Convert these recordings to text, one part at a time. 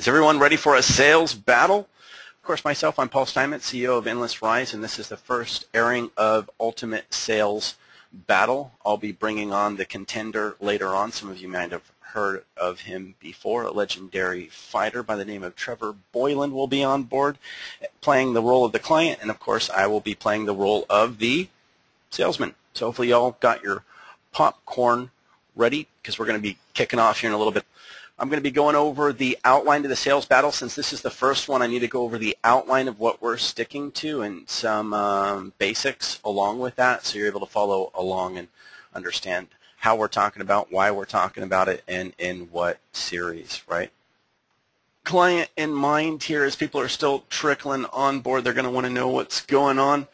Is everyone ready for a sales battle? Of course, myself, I'm Paul Steinmetz, CEO of Endlessrise, and this is the first airing of Ultimate Sales Battle. I'll be bringing on the contender later on. Some of you might have heard of him before. A legendary fighter by the name of Trevor Boylan will be on board, playing the role of the client, and of course, I will be playing the role of the salesman. So hopefully you all got your popcorn ready, because we're going to be kicking off here in a little bit. I'm going to be going over the outline of the sales battle. Since this is the first one, I need to go over the outline of what we're sticking to and some basics along with that, so you're able to follow along and understand how we're talking about, why we're talking about it, and in what series, right? Client in mind here, as people are still trickling on board, they're going to want to know what's going on.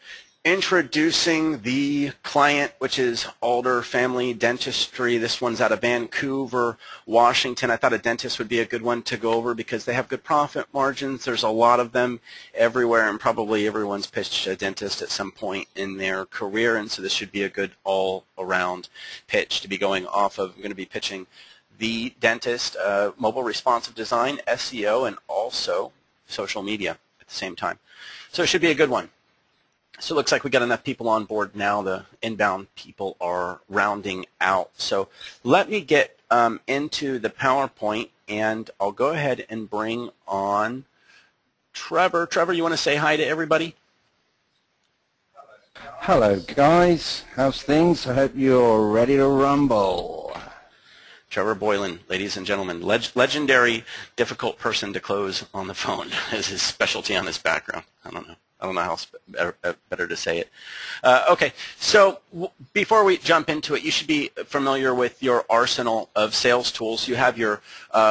Introducing the client, which is Alder Family Dentistry. This one's out of Vancouver, Washington. I thought a dentist would be a good one to go over because they have good profit margins. There's a lot of them everywhere, and probably everyone's pitched a dentist at some point in their career, and so this should be a good all-around pitch to be going off of. I'm going to be pitching the dentist, mobile responsive design, SEO, and also social media at the same time. So it should be a good one. So it looks like we got enough people on board now. The inbound people are rounding out. So let me get into the PowerPoint, and I'll go ahead and bring on Trevor. Trevor, you want to say hi to everybody? Hello, guys. How's things? I hope you're ready to rumble. Trevor Boylan, ladies and gentlemen, legendary, difficult person to close on the phone is his specialty on his background. I don't know how else better to say it. Okay, so before we jump into it, you should be familiar with your arsenal of sales tools. You have your,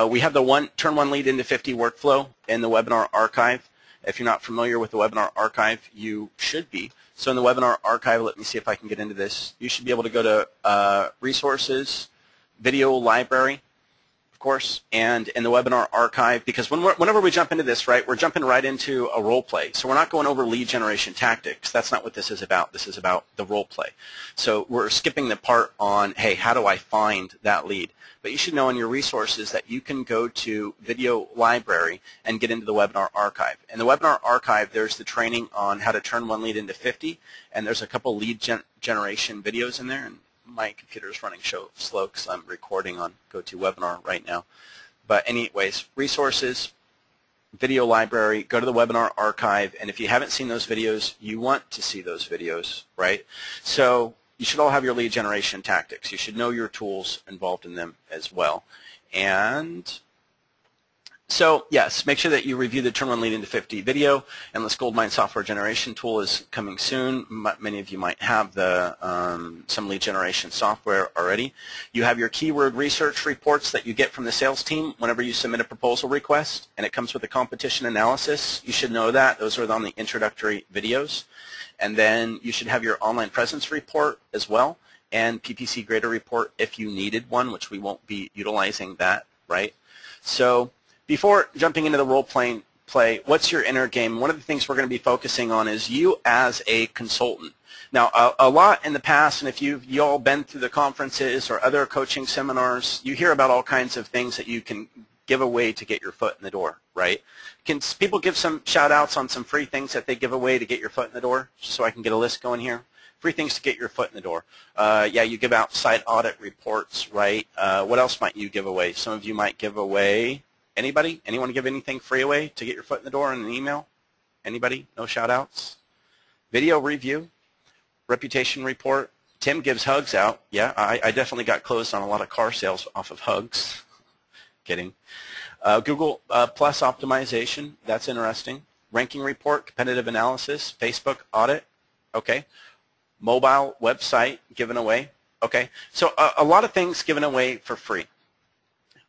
we have the turn one lead into 50 workflow in the webinar archive. If you're not familiar with the webinar archive, you should be. So in the webinar archive, let me see if I can get into this. You should be able to go to resources, video library, of course, and in the webinar archive, because whenever we jump into this, right, we're jumping right into a role play. So we're not going over lead generation tactics. That's not what this is about. This is about the role play. So we're skipping the part on, hey, how do I find that lead? But you should know in your resources that you can go to video library and get into the webinar archive. In the webinar archive, there's the training on how to turn one lead into 50, and there's a couple lead generation videos in there. And my computer is running slow because I'm recording on GoToWebinar right now. But anyways, resources, video library, go to the webinar archive, and if you haven't seen those videos, you want to see those videos, right? So you should all have your lead generation tactics. You should know your tools involved in them as well. And so, yes, make sure that you review the Turn One Lead into 50 video. Endless Goldmine software generation tool is coming soon. Many of you might have the some lead generation software already. You have your keyword research reports that you get from the sales team whenever you submit a proposal request, and it comes with a competition analysis. You should know that. Those are on the introductory videos. And then you should have your online presence report as well, and PPC grader report if you needed one, which we won't be utilizing that, right? So before jumping into the role-playing play, what's your inner game? One of the things we're going to be focusing on is you as a consultant. Now, a lot in the past, and if you all been through the conferences or other coaching seminars, you hear about all kinds of things that you can give away to get your foot in the door, right? Can people give some shout-outs on some free things that they give away to get your foot in the door, just so I can get a list going here? Free things to get your foot in the door. Yeah, you give out site audit reports, right? What else might you give away? Some of you might give away. Anybody? Anyone give anything free away to get your foot in the door in an email? Anybody? No shout-outs? Video review, reputation report. Tim gives hugs out. Yeah, I definitely got closed on a lot of car sales off of hugs. Kidding. Google Plus optimization. That's interesting. Ranking report, competitive analysis, Facebook audit. Okay. Mobile website given away. Okay. So a lot of things given away for free.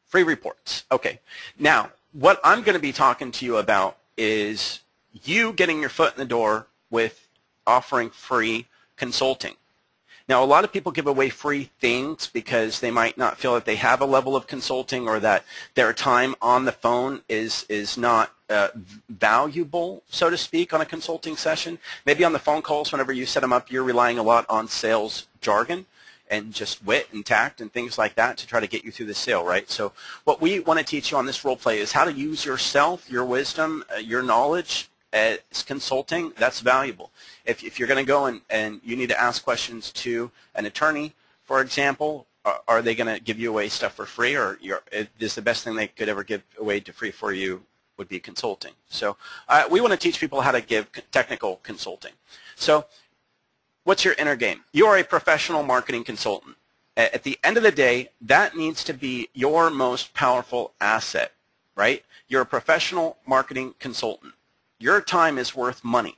Free reports. Okay. Now, what I'm going to be talking to you about is you getting your foot in the door with offering free consulting. Now, a lot of people give away free things because they might not feel that they have a level of consulting, or that their time on the phone is not valuable, so to speak, on a consulting session. Maybe on the phone calls, whenever you set them up, you're relying a lot on sales jargon, and just wit and tact and things like that to try to get you through the sale, right? So what we want to teach you on this role play is how to use yourself, your wisdom, your knowledge as consulting. That's valuable. If you're going to go and you need to ask questions to an attorney, for example, are they going to give you away stuff for free, or is the best thing they could ever give away to free for you would be consulting? So we want to teach people how to give technical consulting. So what's your inner game? You are a professional marketing consultant. At the end of the day, that needs to be your most powerful asset, right? You're a professional marketing consultant. Your time is worth money.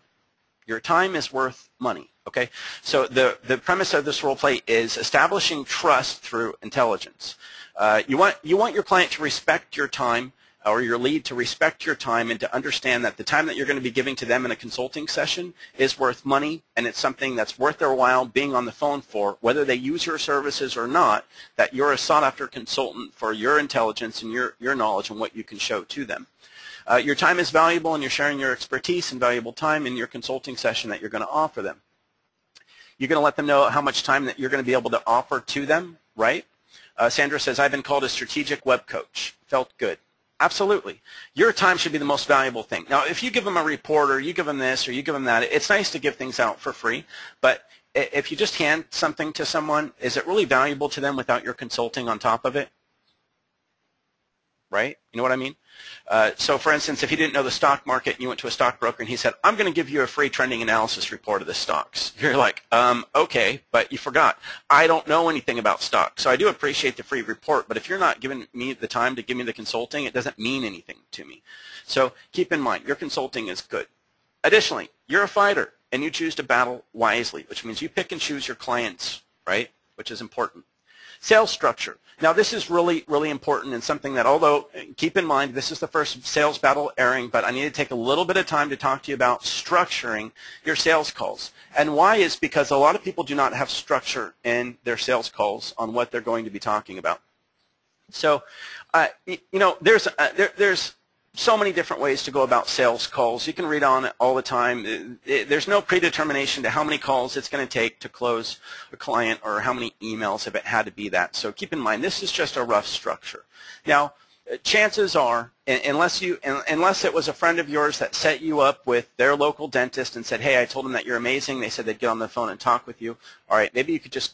Your time is worth money, okay? So the premise of this role play is establishing trust through intelligence. You want your client to respect your time, or your lead to respect your time, and to understand that the time that you're going to be giving to them in a consulting session is worth money, and it's something that's worth their while being on the phone for, whether they use your services or not, that you're a sought-after consultant for your intelligence and your knowledge and what you can show to them. Your time is valuable, and you're sharing your expertise and valuable time in your consulting session that you're going to offer them. You're going to let them know how much time that you're going to be able to offer to them, right? Sandra says, I've been called a strategic web coach. Felt good. Absolutely. Your time should be the most valuable thing. Now, if you give them a report, or you give them this, or you give them that, it's nice to give things out for free, but if you just hand something to someone, is it really valuable to them without your consulting on top of it? Right? You know what I mean? So, for instance, if you didn't know the stock market and you went to a stockbroker and he said, I'm going to give you a free trending analysis report of the stocks. You're like, okay, but you forgot. I don't know anything about stocks. So I do appreciate the free report, but if you're not giving me the time to give me the consulting, it doesn't mean anything to me. So keep in mind, your consulting is good. Additionally, you're a fighter, and you choose to battle wisely, which means you pick and choose your clients, right, which is important. Sales structure. Now, this is really, really important, and something that, although, keep in mind, this is the first sales battle airing, but I need to take a little bit of time to talk to you about structuring your sales calls. And why is because a lot of people do not have structure in their sales calls on what they're going to be talking about. So, you know, there's so many different ways to go about sales calls. You can read on it all the time. There's no predetermination to how many calls it's going to take to close a client, or how many emails if it had to be that. So keep in mind, this is just a rough structure. Now, chances are, unless it was a friend of yours that set you up with their local dentist and said, hey, I told them that you're amazing, they said they'd get on the phone and talk with you, all right, maybe you could just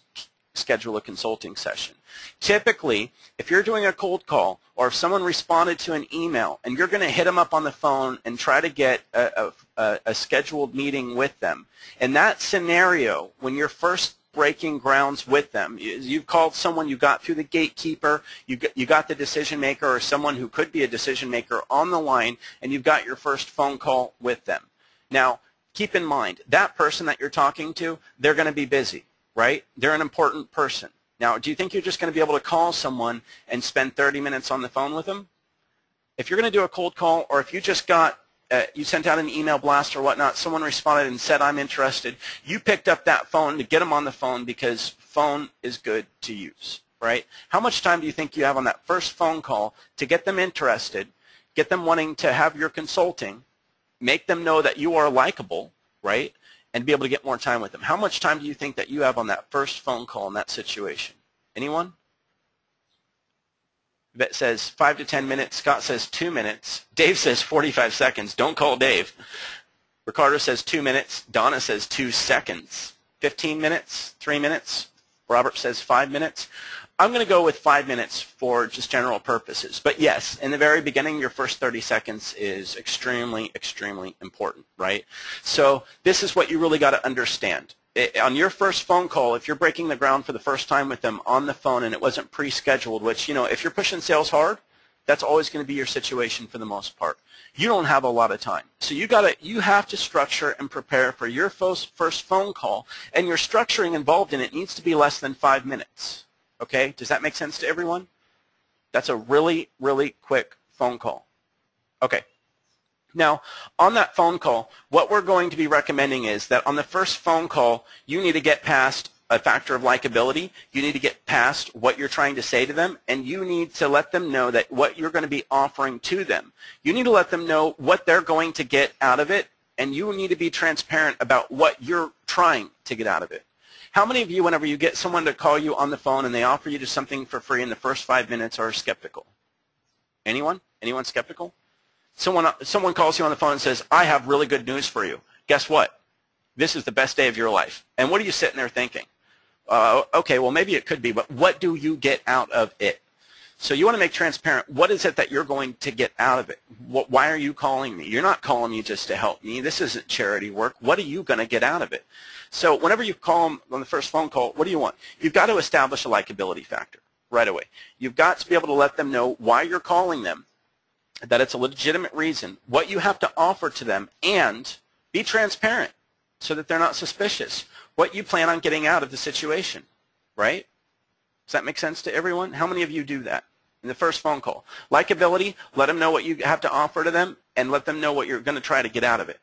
schedule a consulting session. Typically, if you're doing a cold call, or if someone responded to an email and you're going to hit them up on the phone and try to get a scheduled meeting with them, in that scenario, when you're first breaking grounds with them, you've called someone, you got through the gatekeeper, you got the decision maker or someone who could be a decision maker on the line, and you've got your first phone call with them. Now, keep in mind, that person that you're talking to, they're going to be busy, right? They're an important person. Now, do you think you're just going to be able to call someone and spend 30 minutes on the phone with them? If you're going to do a cold call, or if you just got, you sent out an email blast or whatnot, someone responded and said, I'm interested, you picked up that phone to get them on the phone because phone is good to use, right? How much time do you think you have on that first phone call to get them interested, get them wanting to have your consulting, make them know that you are likable, right? And be able to get more time with them. How much time do you think that you have on that first phone call in that situation? Anyone? Bet says 5 to 10 minutes. Scott says 2 minutes. Dave says 45 seconds. Don't call Dave. Ricardo says 2 minutes. Donna says 2 seconds. 15 minutes? 3 minutes? Robert says 5 minutes. I'm going to go with 5 minutes for just general purposes. But yes, in the very beginning, your first 30 seconds is extremely, extremely important, right? So this is what you really got to understand. On your first phone call, if you're breaking the ground for the first time with them on the phone and it wasn't pre-scheduled, which, you know, if you're pushing sales hard, that's always going to be your situation for the most part. You don't have a lot of time. So you have to structure and prepare for your first phone call, and your structuring involved in it needs to be less than 5 minutes. Okay, does that make sense to everyone? That's a really, really quick phone call. Okay. Now, on that phone call, what we're going to be recommending is that on the first phone call, you need to get past a factor of likability. You need to get past what you're trying to say to them, and you need to let them know that what you're going to be offering to them. You need to let them know what they're going to get out of it, and you need to be transparent about what you're trying to get out of it. How many of you, whenever you get someone to call you on the phone and they offer you just something for free in the first 5 minutes, are skeptical? Anyone? Anyone skeptical? Someone calls you on the phone and says, I have really good news for you. Guess what? This is the best day of your life. And what are you sitting there thinking? Okay, well, maybe it could be, but what do you get out of it? So you want to make transparent, what is it that you're going to get out of it? Why are you calling me? You're not calling me just to help me. This isn't charity work. What are you going to get out of it? So whenever you call them on the first phone call, what do you want? You've got to establish a likability factor right away. You've got to be able to let them know why you're calling them, that it's a legitimate reason, what you have to offer to them, and be transparent so that they're not suspicious. What you plan on getting out of the situation, right? Does that make sense to everyone? How many of you do that in the first phone call? Likability, let them know what you have to offer to them and let them know what you're going to try to get out of it.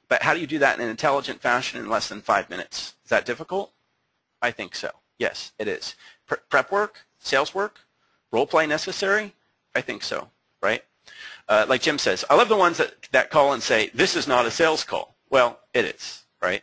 But how do you do that in an intelligent fashion in less than 5 minutes? Is that difficult? I think so. Yes, it is. Prep work, sales work, role play necessary? I think so, right? Like Jim says, I love the ones that call and say, this is not a sales call. Well, it is, right?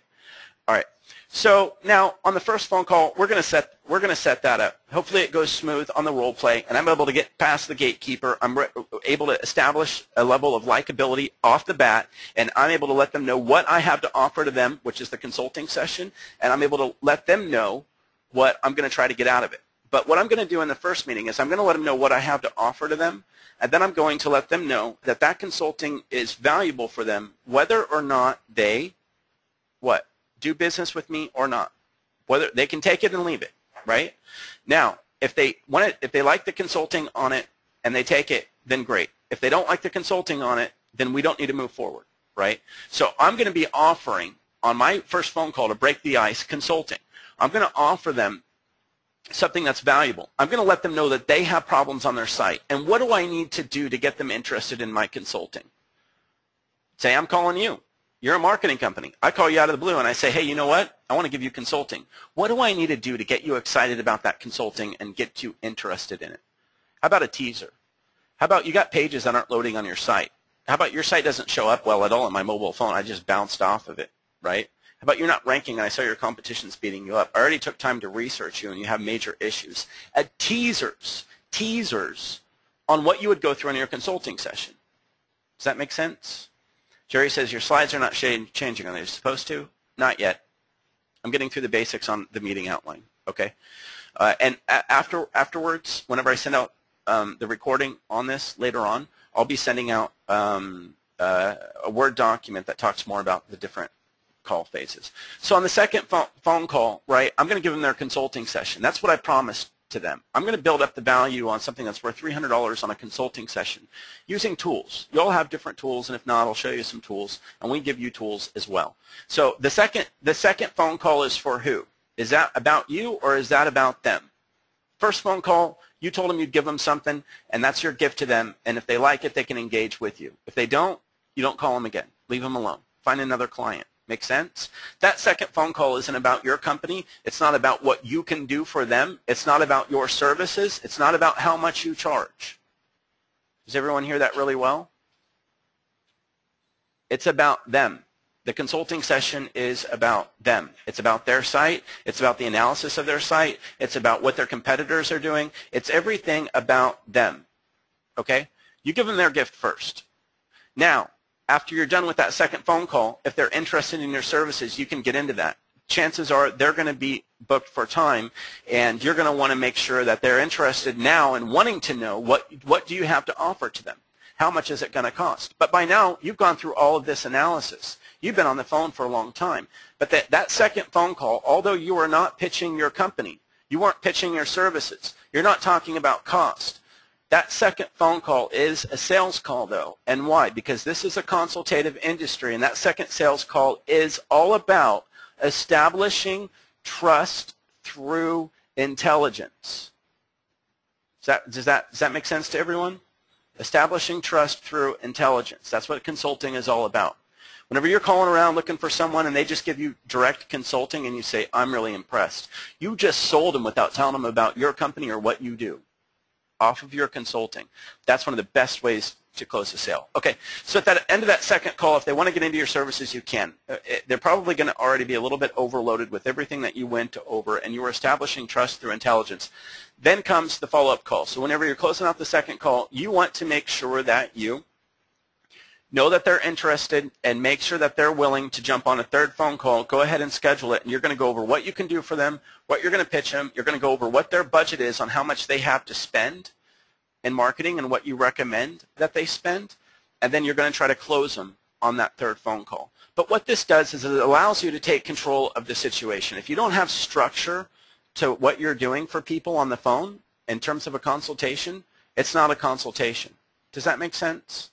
All right. So now on the first phone call, we're going to set that up. Hopefully it goes smooth on the role play, and I'm able to get past the gatekeeper. I'm able to establish a level of likability off the bat, and I'm able to let them know what I have to offer to them, which is the consulting session, and I'm able to let them know what I'm going to try to get out of it. But what I'm going to do in the first meeting is I'm going to let them know what I have to offer to them, and then I'm going to let them know that that consulting is valuable for them, whether or not they, what? Do business with me or not. Whether they can take it and leave it, right? Now, if they like the consulting on it and they take it, then great. If they don't like the consulting on it, then we don't need to move forward, right? So I'm going to be offering on my first phone call to break the ice consulting. I'm going to offer them something that's valuable. I'm going to let them know that they have problems on their site. And what do I need to do to get them interested in my consulting? Say, I'm calling you. You're a marketing company. I call you out of the blue and I say, hey, you know what? I want to give you consulting. What do I need to do to get you excited about that consulting and get you interested in it? How about a teaser? How about you got pages that aren't loading on your site? How about your site doesn't show up well at all on my mobile phone? I just bounced off of it, right? How about you're not ranking and I saw your competition's beating you up? I already took time to research you and you have major issues. Teasers on what you would go through in your consulting session. Does that make sense? Jerry says, your slides are not changing. Are they supposed to? Not yet. I'm getting through the basics on the meeting outline, okay? And afterwards, whenever I send out the recording on this later on, I'll be sending out a Word document that talks more about the different call phases. So on the second phone call, right, I'm going to give them their consulting session. That's what I promised to them. I'm going to build up the value on something that's worth $300 on a consulting session using tools. You all have different tools, and if not, I'll show you some tools, and we give you tools as well. So the second phone call is for who? Is that about you, or is that about them? First phone call, you told them you'd give them something, and that's your gift to them, and if they like it, they can engage with you. If they don't, you don't call them again. Leave them alone. Find another client. Make sense? That second phone call isn't about your company. It's not about what you can do for them. It's not about your services. It's not about how much you charge. Does everyone hear that really well? It's about them. The consulting session is about them. It's about their site. It's about the analysis of their site. It's about what their competitors are doing. It's everything about them. Okay? You give them their gift first. Now, after you're done with that second phone call, if they're interested in your services, you can get into that. Chances are they're going to be booked for time, and you're going to want to make sure that they're interested now and wanting to know what do you have to offer to them? How much is it going to cost? But by now, you've gone through all of this analysis. You've been on the phone for a long time. But that second phone call, although you are not pitching your company, you weren't pitching your services, you're not talking about cost. That second phone call is a sales call, though. And why? Because this is a consultative industry, and that second sales call is all about establishing trust through intelligence. Does that make sense to everyone? Establishing trust through intelligence. That's what consulting is all about. Whenever you're calling around looking for someone and they just give you direct consulting and you say, I'm really impressed, you just sold them without telling them about your company or what you do. Off of your consulting. That's one of the best ways to close the sale. Okay, so at the end of that second call, if they want to get into your services, you can. They're probably going to already be a little bit overloaded with everything that you went over, and you were establishing trust through intelligence. Then comes the follow-up call. So whenever you're closing out the second call, you want to make sure that you know that they're interested and make sure that they're willing to jump on a third phone call. Go ahead and schedule it, and you're going to go over what you can do for them, what you're going to pitch them. You're going to go over what their budget is on how much they have to spend in marketing and what you recommend that they spend, and then you're going to try to close them on that third phone call. But what this does is it allows you to take control of the situation. If you don't have structure to what you're doing for people on the phone in terms of a consultation, it's not a consultation. Does that make sense?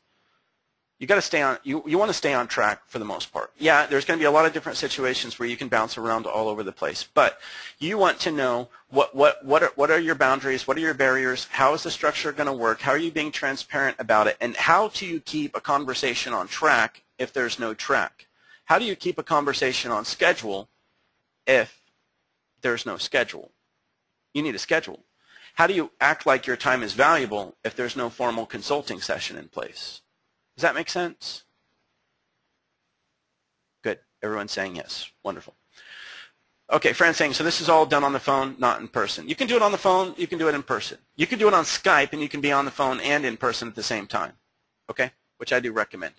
You got to stay on. You want to stay on track for the most part. Yeah, there's going to be a lot of different situations where you can bounce around all over the place, but you want to know what are your boundaries, what are your barriers, how is the structure going to work, how are you being transparent about it, and how do you keep a conversation on track if there's no track? How do you keep a conversation on schedule if there's no schedule? You need a schedule. How do you act like your time is valuable if there's no formal consulting session in place? Does that make sense? Good. Everyone's saying yes. Wonderful. Okay, Fran's saying, so this is all done on the phone, not in person. You can do it on the phone. You can do it in person. You can do it on Skype, and you can be on the phone and in person at the same time, okay, which I do recommend.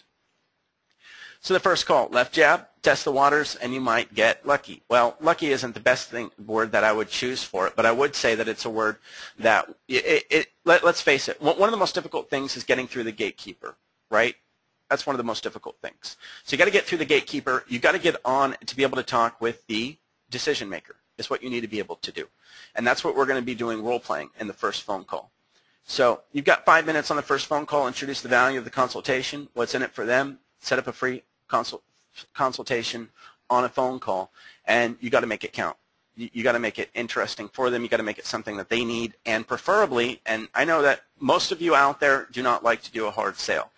So the first call, left jab, test the waters, and you might get lucky. Well, lucky isn't the best word that I would choose for it, but I would say that it's a word that, let's face it, one of the most difficult things is getting through the gatekeeper. Right? That's one of the most difficult things. So you got to get through the gatekeeper. You got to get on to be able to talk with the decision maker. Is what you need to be able to do. And that's what we're going to be doing role-playing in the first phone call. So you've got 5 minutes on the first phone call, introduce the value of the consultation, what's in it for them, set up a free consultation on a phone call, and you got to make it count. You got to make it interesting for them. You got to make it something that they need, and preferably, and I know that most of you out there do not like to do a hard sale.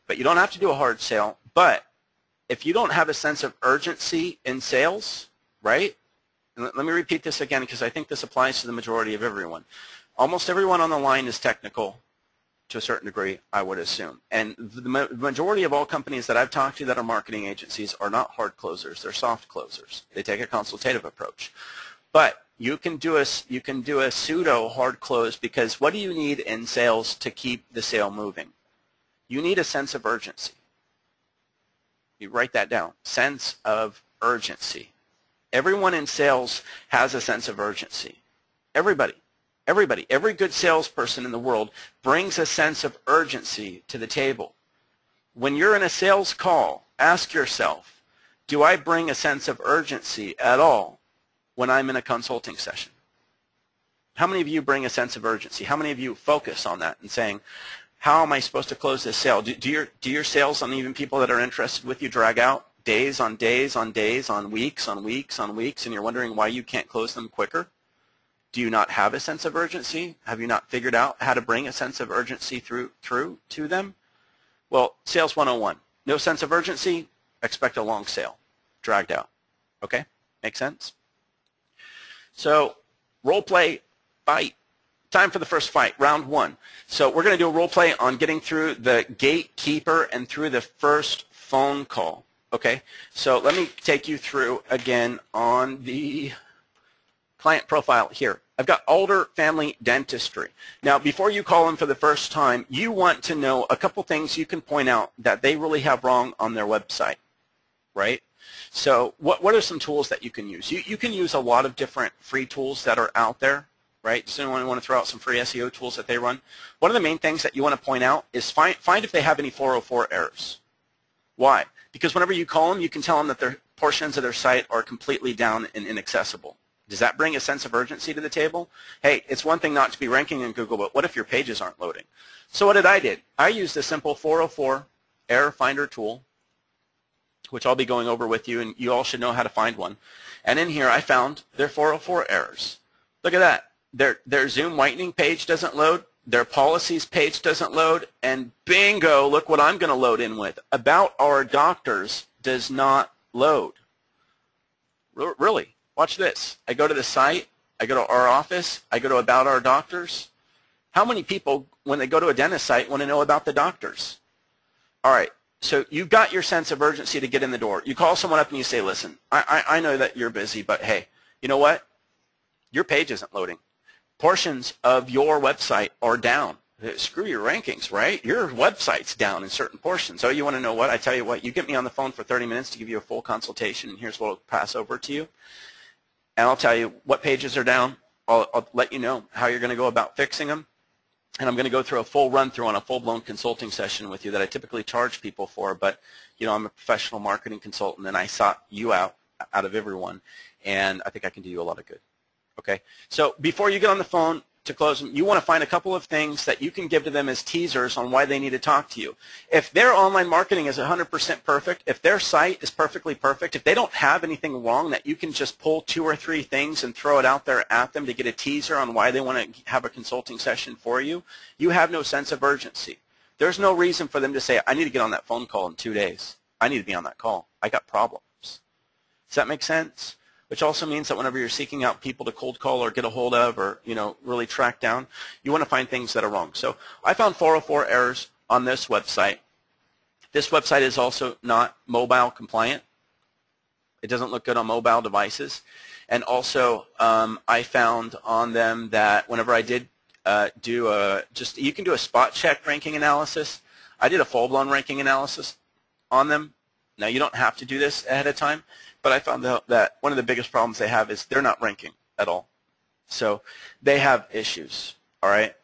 But you don't have to do a hard sale. But if you don't have a sense of urgency in sales, right? And let me repeat this again because I think this applies to the majority of everyone. Almost everyone on the line is technical to a certain degree, I would assume. And the majority of all companies that I've talked to that are marketing agencies are not hard closers. They're soft closers. They take a consultative approach. But you can do a pseudo hard close because what do you need in sales to keep the sale moving? You need a sense of urgency. You write that down. Sense of urgency. Everyone in sales has a sense of urgency. Everybody. Everybody. Every good salesperson in the world brings a sense of urgency to the table. When you're in a sales call, ask yourself, do I bring a sense of urgency at all when I'm in a consulting session? How many of you bring a sense of urgency? How many of you focus on that and saying, how am I supposed to close this sale? Do your sales on even people that are interested with you drag out days on days on days, on weeks on weeks on weeks, and you're wondering why you can't close them quicker? Do you not have a sense of urgency? Have you not figured out how to bring a sense of urgency through to them? Well, Sales 101. No sense of urgency, expect a long sale, dragged out. Okay? Make sense? So, role play, fight. Time for the first fight, round one. So we're going to do a role play on getting through the gatekeeper and through the first phone call. Okay? So let me take you through again on the client profile here. I've got Alder Family Dentistry. Now, before you call them for the first time, you want to know a couple things you can point out that they really have wrong on their website, right? So what are some tools that you can use? You can use a lot of different free tools that are out there. Right? So you want to throw out some free SEO tools that they run. One of the main things that you want to point out is find if they have any 404 errors. Why? Because whenever you call them, you can tell them that their portions of their site are completely down and inaccessible. Does that bring a sense of urgency to the table? Hey, it's one thing not to be ranking in Google, but what if your pages aren't loading? So what did? I used a simple 404 error finder tool, which I'll be going over with you, and you all should know how to find one. And in here, I found their 404 errors. Look at that. Their Zoom whitening page doesn't load, their policies page doesn't load, and bingo, look what I'm going to load in with. About Our Doctors does not load. Really? Watch this. I go to the site, I go to Our Office, I go to About Our Doctors, How many people, when they go to a dentist site, want to know about the doctors? All right, so you've got your sense of urgency to get in the door. You call someone up and you say, listen, I know that you're busy, but hey, you know what? Your page isn't loading. Portions of your website are down. Screw your rankings, right? Your website's down in certain portions. So you want to know what? I tell you what, you get me on the phone for 30 minutes to give you a full consultation, and here's what I'll pass over to you. And I'll tell you what pages are down. I'll let you know how you're going to go about fixing them. And I'm going to go through a full run-through on a full-blown consulting session with you that I typically charge people for. But, you know, I'm a professional marketing consultant, and I sought you out of everyone. And I think I can do you a lot of good. Okay? So before you get on the phone, to close them, you want to find a couple of things that you can give to them as teasers on why they need to talk to you. If their online marketing is 100% perfect, if their site is perfectly perfect, if they don't have anything wrong, that you can just pull 2 or 3 things and throw it out there at them to get a teaser on why they want to have a consulting session for you, you have no sense of urgency. There's no reason for them to say, I need to get on that phone call in 2 days. I need to be on that call. I got problems. Does that make sense? Which also means that whenever you're seeking out people to cold call or get a hold of or, you know, really track down, you want to find things that are wrong. So I found 404 errors on this website. This website is also not mobile compliant. It doesn't look good on mobile devices. And also I found on them that whenever I did you can do a spot check ranking analysis. I did a full-blown ranking analysis on them. Now, you don't have to do this ahead of time, but I found out that one of the biggest problems they have is they're not ranking at all. So they have issues, all right?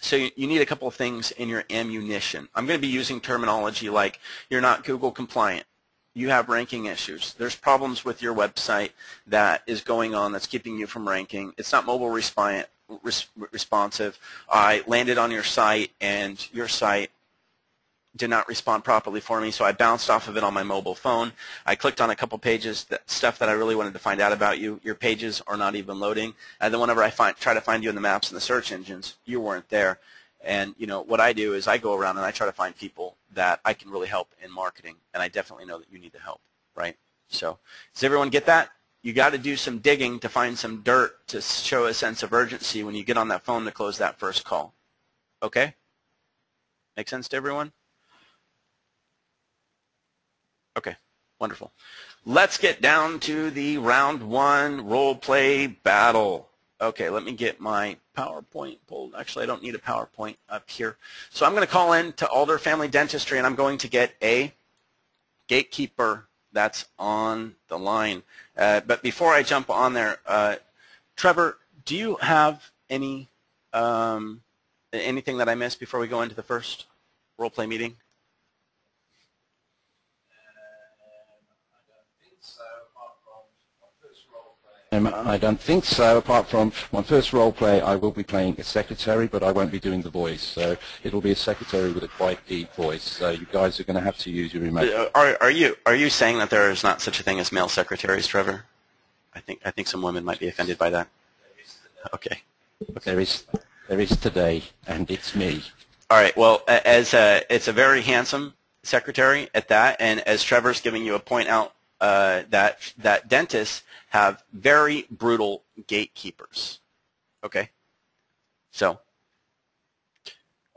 So you need a couple of things in your ammunition. I'm going to be using terminology like you're not Google compliant. You have ranking issues. There's problems with your website that is going on that's keeping you from ranking. It's not mobile responsive. I landed on your site and your site did not respond properly for me, so I bounced off of it on my mobile phone. I clicked on a couple pages, stuff that I really wanted to find out about you. Your pages are not even loading. And then whenever I try to find you in the maps and the search engines, you weren't there. And you know what I do is I go around and I try to find people that I can really help in marketing, and I definitely know that you need the help, right? So does everyone get that? You got to do some digging to find some dirt to show a sense of urgency when you get on that phone to close that first call. Okay? Make sense to everyone? Okay, wonderful. Let's get down to the round 1 role play battle. Okay, let me get my PowerPoint pulled. Actually, I don't need a PowerPoint up here. So I'm going to call in to Alder Family Dentistry, and I'm going to get a gatekeeper that's on the line. But before I jump on there, Trevor, do you have anything that I missed before we go into the first role play meeting? I don't think so, apart from my first role play. I will be playing a secretary, but I won't be doing the voice. So it'll be a secretary with a quite deep voice. So you guys are going to have to use your remote. Are you saying that there is not such a thing as male secretaries, Trevor? I think some women might be offended by that. Okay. There is today, and it's me. All right. Well, it's a very handsome secretary at that, and as Trevor's giving you a point out, that dentists have very brutal gatekeepers. Okay? So,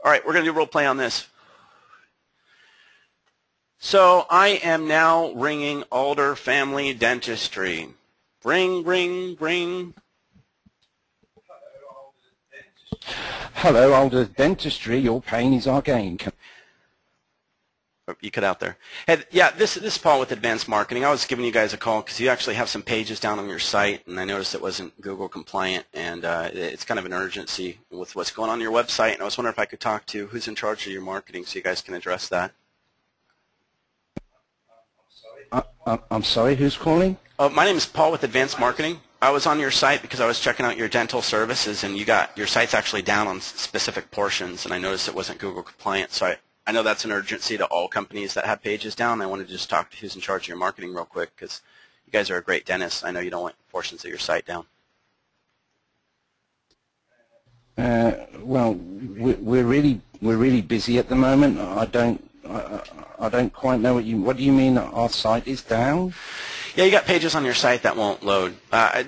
all right, we're going to do role play on this. So I am now ringing Alder Family Dentistry. Ring, ring, ring. Hello, Alder Dentistry. Your pain is our gain. You cut out there. Hey, yeah, this is Paul with Advanced Marketing. I was giving you guys a call because you actually have some pages down on your site, and I noticed it wasn't Google compliant, and it's kind of an urgency with what's going on your website, and I was wondering if I could talk to who's in charge of your marketing so you guys can address that. I'm sorry, who's calling? My name is Paul with Advanced Marketing. I was on your site because I was checking out your dental services, and your site's actually down on specific portions, and I noticed it wasn't Google compliant, so I know that's an urgency to all companies that have pages down. I wanted to just talk to who's in charge of your marketing real quick because you guys are a great dentist. I know you don't want portions of your site down. Well, we're really busy at the moment. I don't quite know what do you mean our site is down? Yeah, you got pages on your site that won't load.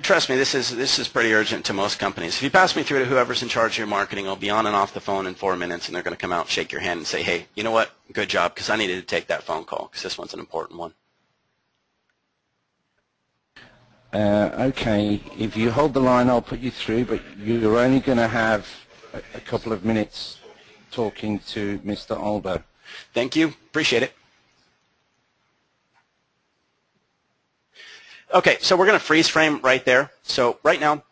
Trust me, this is pretty urgent to most companies. If you pass me through to whoever's in charge of your marketing, I'll be on and off the phone in 4 minutes, and they're going to come out, shake your hand, and say, hey, you know what? Good job, because I needed to take that phone call, because this one's an important one. Okay, if you hold the line, I'll put you through, but you're only going to have a couple of minutes talking to Mr. Aldo. Thank you. Appreciate it. Okay, so we're going to freeze frame right there. So right now,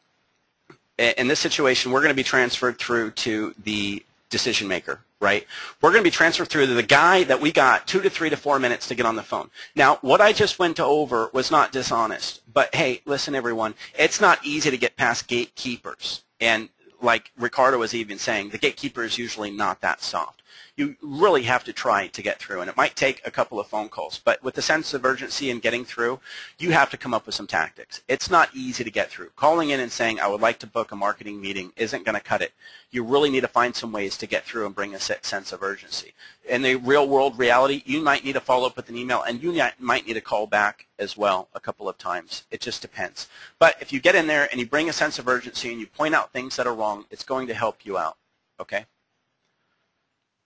in this situation, we're going to be transferred through to the decision maker, right? We're going to be transferred through to the guy that we got 2 to 3 to 4 minutes to get on the phone. Now, what I just went over was not dishonest, but hey, listen everyone, it's not easy to get past gatekeepers. And like Ricardo was even saying, the gatekeeper is usually not that soft. You really have to try to get through, and it might take a couple of phone calls. But with the sense of urgency and getting through, you have to come up with some tactics. It's not easy to get through. Calling in and saying, I would like to book a marketing meeting isn't going to cut it. You really need to find some ways to get through and bring a sense of urgency. In the real-world reality, you might need to follow up with an email, and you might need to call back as well a couple of times. It just depends. But if you get in there and you bring a sense of urgency and you point out things that are wrong, it's going to help you out, okay?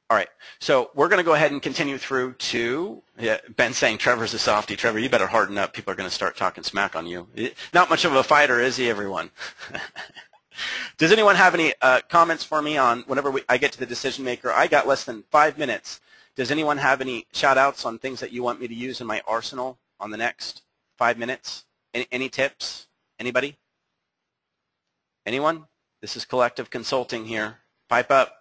All right, so we're going to go ahead and continue through to, Ben saying Trevor's a softie. Trevor, you better harden up. People are going to start talking smack on you. Not much of a fighter, is he, everyone? Does anyone have any comments for me on whenever I get to the decision maker? I got less than 5 minutes. Does anyone have any shout outs on things that you want me to use in my arsenal on the next 5 minutes? Any tips? Anybody? Anyone? This is collective consulting here. Pipe up.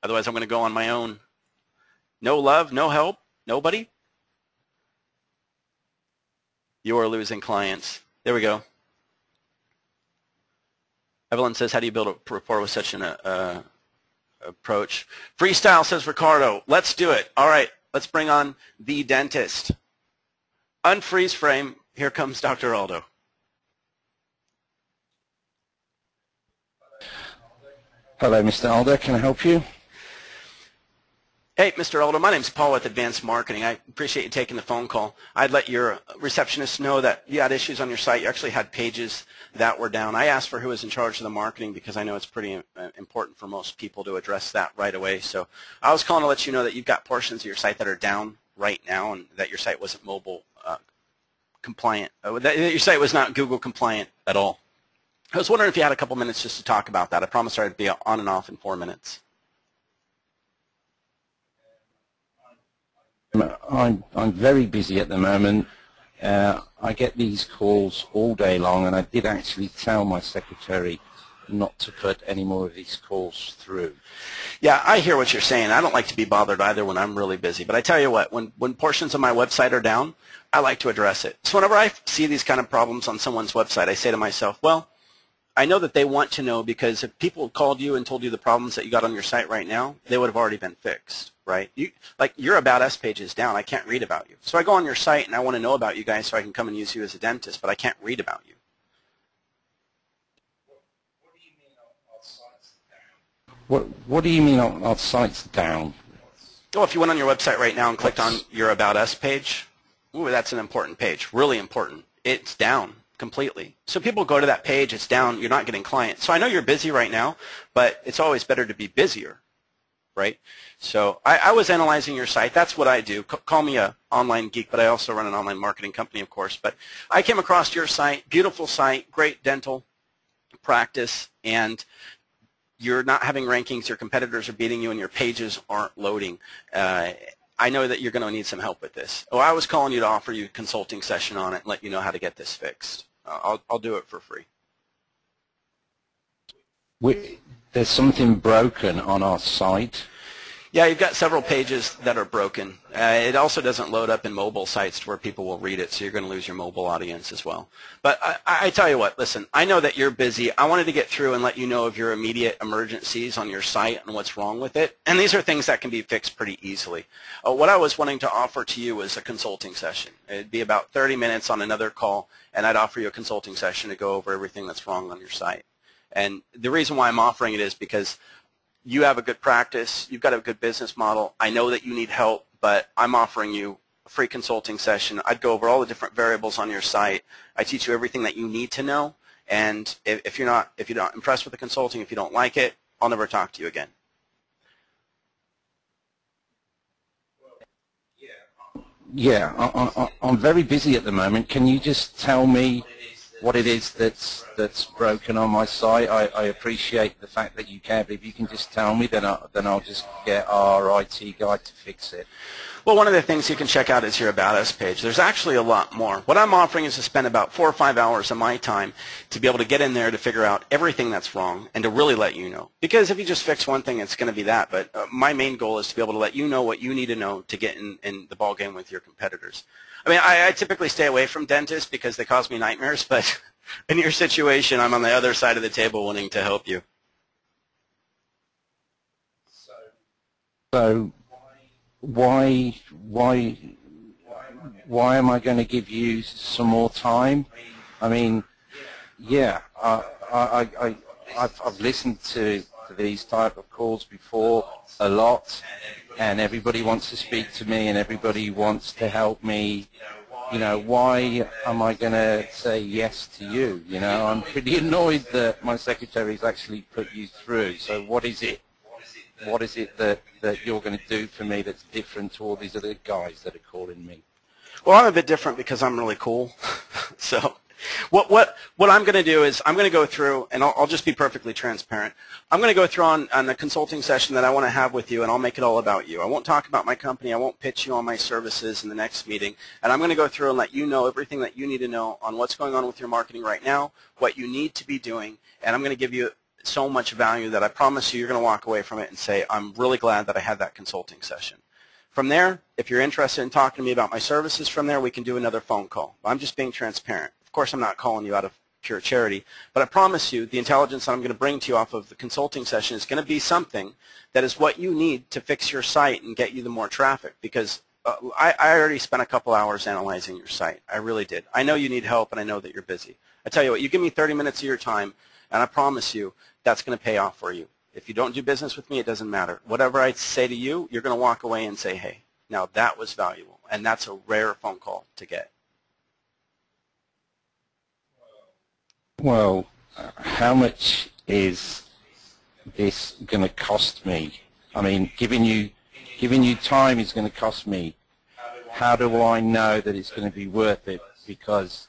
Otherwise, I'm going to go on my own. No love, no help, nobody? You are losing clients. There we go. Evelyn says, how do you build a rapport with such an approach? Freestyle, says Ricardo. Let's do it. All right, let's bring on the dentist. Unfreeze frame. Here comes Dr. Aldo. Hello, Mr. Aldo. Can I help you? Hey, Mr. Aldo, my name's Paul with Advanced Marketing. I appreciate you taking the phone call. I'd let your receptionist know that you had issues on your site. You actually had pages that were down. I asked for who was in charge of the marketing because I know it's pretty important for most people to address that right away. So I was calling to let you know that you've got portions of your site that are down right now and that your site wasn't mobile compliant, that your site was not Google compliant at all. I was wondering if you had a couple minutes just to talk about that. I promised I'd be on and off in 4 minutes. I'm very busy at the moment. I get these calls all day long, and I did actually tell my secretary not to put any more of these calls through. Yeah, I hear what you're saying. I don't like to be bothered either when I'm really busy. But I tell you what, when portions of my website are down, I like to address it. So whenever I see these kind of problems on someone's website, I say to myself, well, I know that they want to know because if people called you and told you the problems that you got on your site right now, they would have already been fixed, right? Like your About Us page is down. I can't read about you. So I go on your site and I want to know about you guys so I can come and use you as a dentist, but I can't read about you. What do you mean our site's down? Well, if you went on your website right now and clicked on your About Us page, ooh, that's an important page, really important. It's down completely. So people go to that page, it's down, you're not getting clients. So I know you're busy right now, but it's always better to be busier, right? So I was analyzing your site. That's what I do. Call me a online geek, but I also run an online marketing company, of course. But I came across your site, beautiful site, great dental practice, and you're not having rankings, your competitors are beating you, and your pages aren't loading. I know that you're going to need some help with this. Oh, I was calling you to offer you a consulting session on it and let you know how to get this fixed. I'll do it for free. There's something broken on our site. Yeah, you've got several pages that are broken. It also doesn't load up in mobile sites to where people will read it, so you're going to lose your mobile audience as well. But I tell you what, listen, I know that you're busy. I wanted to get through and let you know of your immediate emergencies on your site and what's wrong with it. And these are things that can be fixed pretty easily. What I was wanting to offer to you was a consulting session. It'd be about 30 minutes on another call, and I'd offer you a consulting session to go over everything that's wrong on your site. And the reason why I'm offering it is because you have a good practice, you've got a good business model, I know that you need help, but I'm offering you a free consulting session. I'd go over all the different variables on your site. I teach you everything that you need to know. And if you're not impressed with the consulting, if you don't like it, I'll never talk to you again. Yeah, I'm very busy at the moment. Can you just tell me what it is that's broken on my site? I appreciate the fact that you can, but if you can just tell me, then I'll just get our IT guy to fix it. Well, one of the things you can check out is your About Us page. There's actually a lot more. What I'm offering is to spend about 4 or 5 hours of my time to be able to get in there to figure out everything that's wrong and to really let you know. Because if you just fix one thing, it's going to be that. But my main goal is to be able to let you know what you need to know to get in the ball game with your competitors. I mean, I typically stay away from dentists because they cause me nightmares, but in your situation, I'm on the other side of the table wanting to help you. So why am I going to give you some more time? I mean, yeah, I've listened to these type of calls before a lot, and everybody wants to speak to me and everybody wants to help me. You know, why am I going to say yes to you? You know, I'm pretty annoyed that my secretary's actually put you through. So what is it? What is it that you're going to do for me that's different to all these other guys that are calling me? Well, I'm a bit different because I'm really cool. So what I'm going to do is I'm going to go through, and I'll just be perfectly transparent. I'm going to go through on the consulting session that I want to have with you, and I'll make it all about you. I won't talk about my company. I won't pitch you on my services in the next meeting. And I'm going to go through and let you know everything that you need to know on what's going on with your marketing right now, what you need to be doing, and I'm going to give you so much value that I promise you're going to walk away from it and say, I'm really glad that I had that consulting session. From there, if you're interested in talking to me about my services from there, we can do another phone call. I'm just being transparent. Of course, I'm not calling you out of pure charity, but I promise you the intelligence that I'm going to bring to you off of the consulting session is going to be something that is what you need to fix your site and get you the more traffic, because I already spent a couple hours analyzing your site. I really did. I know you need help, and I know that you're busy. I tell you what, you give me 30 minutes of your time, and I promise you that's going to pay off for you. If you don't do business with me, it doesn't matter. Whatever I say to you, you're going to walk away and say, hey, now that was valuable, and that's a rare phone call to get. Well, how much is this going to cost me? I mean, giving you time is going to cost me. How do I know that it's going to be worth it? Because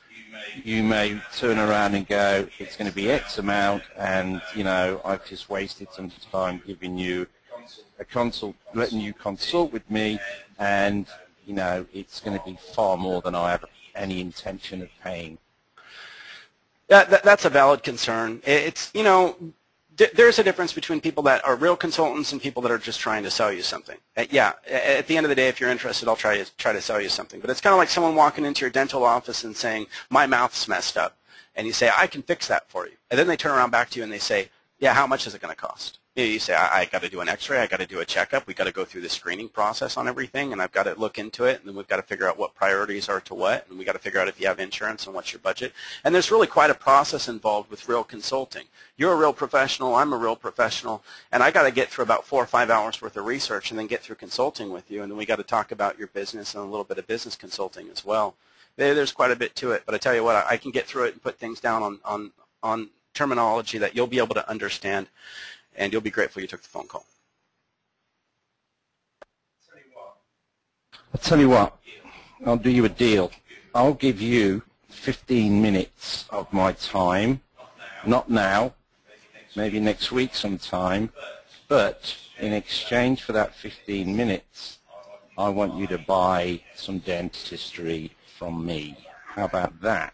you may turn around and go, it's going to be X amount, and you know, I've just wasted some time giving you a consult, letting you consult with me, and you know, it's going to be far more than I have any intention of paying. That's a valid concern. It's, you know, there's a difference between people that are real consultants and people that are just trying to sell you something. Yeah, at the end of the day, if you're interested, I'll try to sell you something. But it's kind of like someone walking into your dental office and saying, my mouth's messed up. And you say, I can fix that for you. And then they turn around back to you and they say, yeah, how much is it going to cost? You say, I got to do an x-ray, I got to do a checkup, we got to go through the screening process on everything, and I've got to look into it, and then we've got to figure out what priorities are to what, and we've got to figure out if you have insurance and what's your budget. And there's really quite a process involved with real consulting. You're a real professional, I'm a real professional, and I got to get through about 4 or 5 hours worth of research and then get through consulting with you, and then we got to talk about your business and a little bit of business consulting as well. There's quite a bit to it, but I tell you what, I can get through it and put things down on terminology that you'll be able to understand, and you'll be grateful you took the phone call. I'll tell you what, I'll do you a deal. I'll give you 15 minutes of my time, not now, maybe next week sometime, but in exchange for that 15 minutes, I want you to buy some dentistry from me. How about that?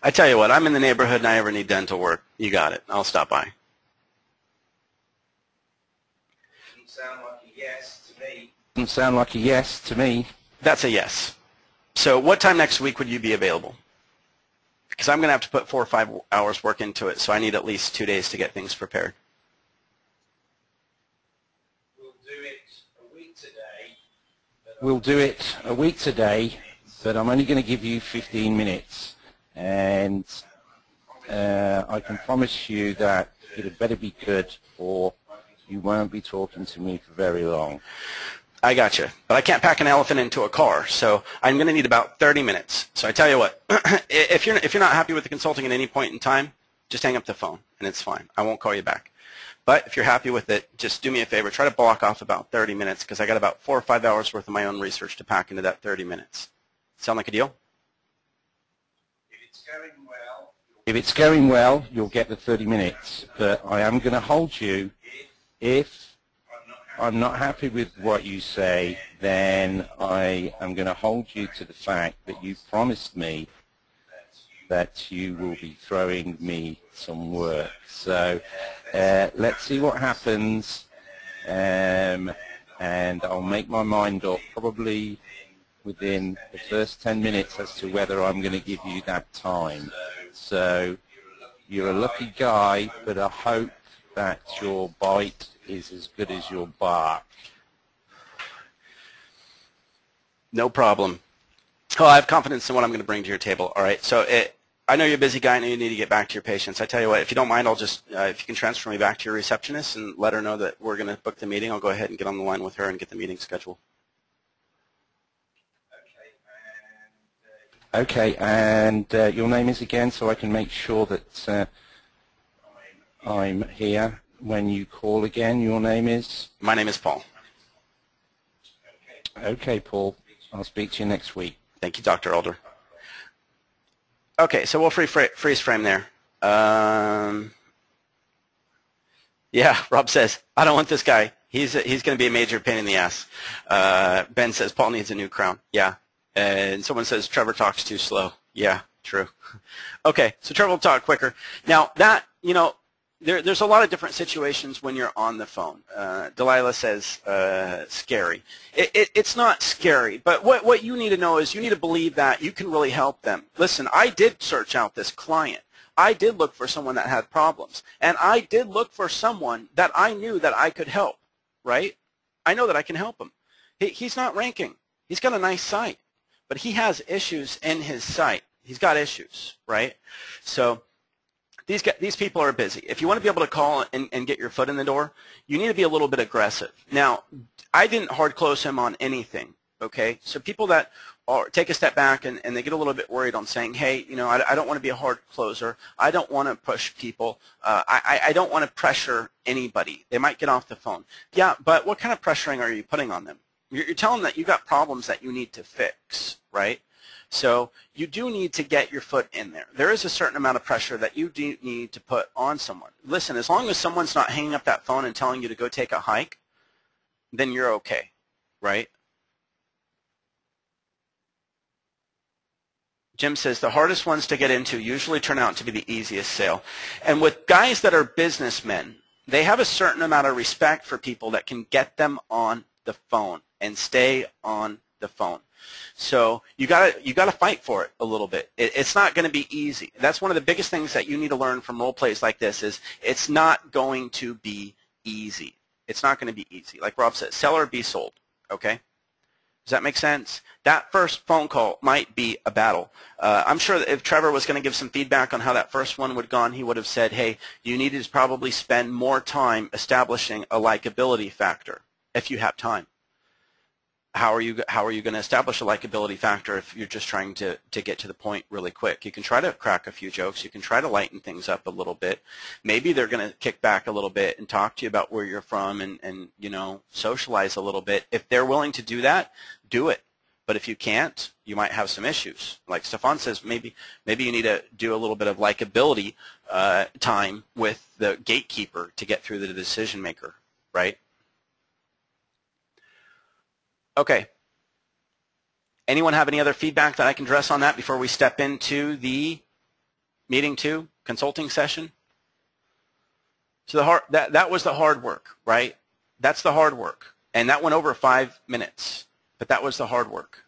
I tell you what, I'm in the neighborhood and I ever need dental work. You got it. I'll stop by. Sound like a yes to me. Doesn't sound like a yes to me. That's a yes. So what time next week would you be available? Because I'm going to have to put 4 or 5 hours work into it, so I need at least 2 days to get things prepared. We'll do it a week today. We'll do it a week today, but I'm only going to give you 15 minutes. And I can promise you that it had better be good, or you won't be talking to me for very long. I got you. But I can't pack an elephant into a car, so I'm going to need about 30 minutes. So I tell you what, if you're not happy with the consulting at any point in time, just hang up the phone, and it's fine. I won't call you back. But if you're happy with it, just do me a favor. Try to block off about 30 minutes because I got about 4 or 5 hours worth of my own research to pack into that 30 minutes. Sound like a deal? If it's going well, you'll get the 30 minutes. But I am going to hold you. If I'm not happy with what you say, then I am going to hold you to the fact that you promised me that you will be throwing me some work. So let's see what happens, and I'll make my mind up probably within the first 10 minutes as to whether I'm going to give you that time. So you're a lucky guy, but I hope that your bite is as good as your bark. No problem. Oh, I have confidence in what I'm going to bring to your table. All right. So I know you're a busy guy. I know you need to get back to your patients. I tell you what, if you don't mind, I'll just, if you can transfer me back to your receptionist and let her know that we're going to book the meeting, I'll go ahead and get on the line with her and get the meeting scheduled. Okay, and your name is again, so I can make sure that I'm here when you call again. Your name is? My name is Paul. Okay, Paul. I'll speak to you next week. Thank you, Dr. Elder. Okay, so we'll freeze frame there. Yeah, Rob says, I don't want this guy. He's going to be a major pain in the ass. Ben says, Paul needs a new crown. Yeah. And someone says, Trevor talks too slow. Yeah, true. Okay, so Trevor will talk quicker. Now, that, you know, there's a lot of different situations when you're on the phone. Delilah says, scary. It's not scary, but what you need to know is you need to believe that you can really help them. Listen, I did search out this client. I did look for someone that had problems, and I did look for someone that I knew that I could help, right? I know that I can help him. He's not ranking. He's got a nice site, but he has issues in his site. He's got issues, right? So these people are busy. If you want to be able to call and get your foot in the door, you need to be a little bit aggressive. Now, I didn't hard close him on anything, okay? So people that take a step back and they get a little bit worried on saying, hey, you know, I don't want to be a hard closer. I don't want to push people. I don't want to pressure anybody. They might get off the phone. Yeah, but what kind of pressuring are you putting on them? You're telling them that you got problems that you need to fix, right? So you do need to get your foot in there. There is a certain amount of pressure that you do need to put on someone. Listen, as long as someone's not hanging up that phone and telling you to go take a hike, then you're okay, right? Jim says the hardest ones to get into usually turn out to be the easiest sale. And with guys that are businessmen, they have a certain amount of respect for people that can get them on the phone and stay on the phone. So you gotta fight for it a little bit. It's not going to be easy. That's one of the biggest things that you need to learn from role plays like this is it's not going to be easy. It's not going to be easy. Like Rob said, sell or be sold. Okay? Does that make sense? That first phone call might be a battle. I'm sure that if Trevor was going to give some feedback on how that first one would have gone, he would have said, hey, you need to probably spend more time establishing a likability factor if you have time. How are you going to establish a likability factor if you're just trying to get to the point really quick? You can try to crack a few jokes. You can try to lighten things up a little bit. Maybe they're going to kick back a little bit and talk to you about where you're from and you know, socialize a little bit. If they're willing to do that, do it. But if you can't, you might have some issues. Like Stefan says, maybe you need to do a little bit of likability time with the gatekeeper to get through the decision maker, right? Okay. Anyone have any other feedback that I can address on that before we step into the meeting 2 consulting session? So that was the hard work, right? That's the hard work. And that went over 5 minutes, but that was the hard work.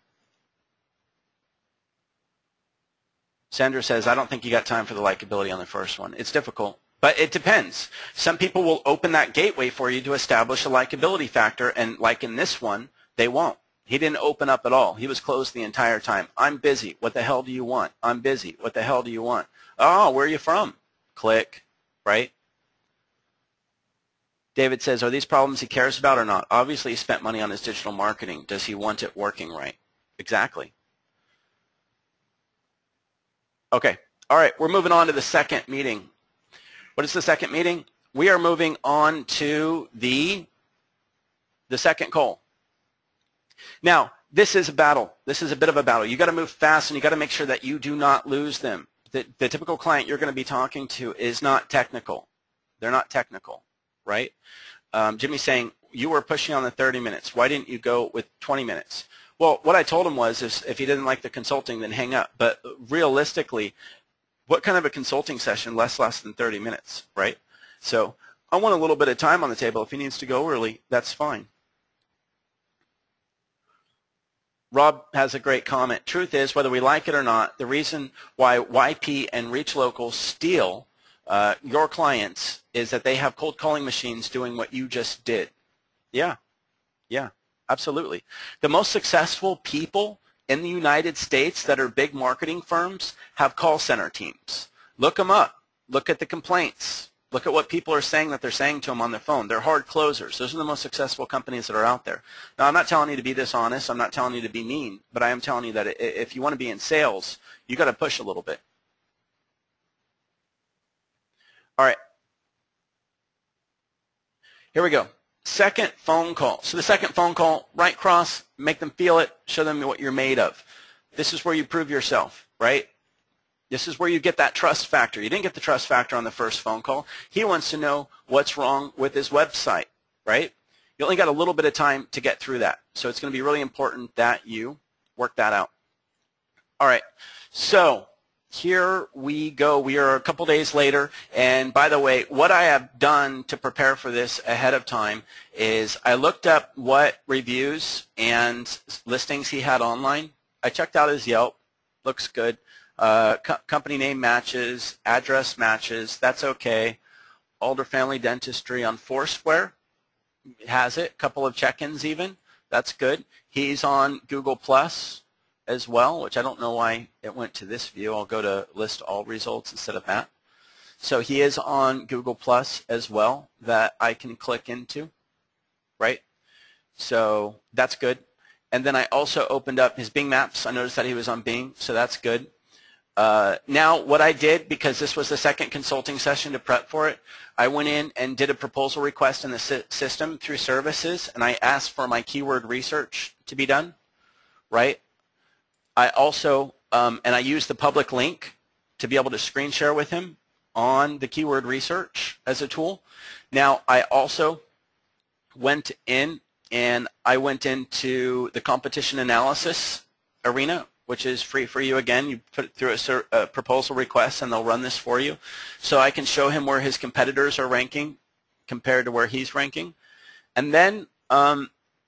Sandra says, I don't think you got time for the likability on the first one. It's difficult, but it depends. Some people will open that gateway for you to establish a likability factor, and like in this one, they won't. He didn't open up at all. He was closed the entire time. I'm busy. What the hell do you want? I'm busy. What the hell do you want? Oh, where are you from? Click, right? David says, are these problems he cares about or not? Obviously, he spent money on his digital marketing. Does he want it working right? Exactly. Okay. All right. We're moving on to the second meeting. What is the second meeting? We are moving on to the second call. Now, this is a battle. This is a bit of a battle. You got to move fast, and you got to make sure that you do not lose them. The typical client you're going to be talking to is not technical. They're not technical, right? Jimmy's saying, you were pushing on the 30 minutes. Why didn't you go with 20 minutes? Well, what I told him was if he didn't like the consulting, then hang up. But realistically, what kind of a consulting session less than 30 minutes, right? So I want a little bit of time on the table. If he needs to go early, that's fine. Rob has a great comment. Truth is, whether we like it or not, the reason why YP and Reach Local steal your clients is that they have cold calling machines doing what you just did. Yeah, absolutely. The most successful people in the United States that are big marketing firms have call center teams. Look them up. Look at the complaints. Look at what people are saying that they're saying to them on their phone. They're hard closers. Those are the most successful companies that are out there. Now, I'm not telling you to be dishonest. I'm not telling you to be mean. But I am telling you that if you want to be in sales, you got to push a little bit. All right. Here we go. Second phone call. So the second phone call, right cross, make them feel it, show them what you're made of. This is where you prove yourself, right? This is where you get that trust factor. You didn't get the trust factor on the first phone call. He wants to know what's wrong with his website, right? You only got a little bit of time to get through that. So it's going to be really important that you work that out. All right. So here we go. We are a couple days later. And by the way, what I have done to prepare for this ahead of time is I looked up what reviews and listings he had online. I checked out his Yelp. Looks good. Company name matches, address matches, that's okay. Alder Family Dentistry on Foursquare has it, couple of check-ins even, that's good. He's on Google Plus as well, which I don't know why it went to this view. I'll go to list all results instead of that. So he is on Google Plus as well that I can click into, right? So that's good. And then I also opened up his Bing Maps. I noticed that he was on Bing, so that's good. Now, what I did, because this was the second consulting session to prep for it, I went in and did a proposal request in the system through services, and I asked for my keyword research to be done, right? I also, and I used the public link to be able to screen share with him on the keyword research as a tool. Now, I also went in and I went into the competition analysis arena, which is free for you. Again, you put it through a proposal request and they'll run this for you. So I can show him where his competitors are ranking compared to where he's ranking. And then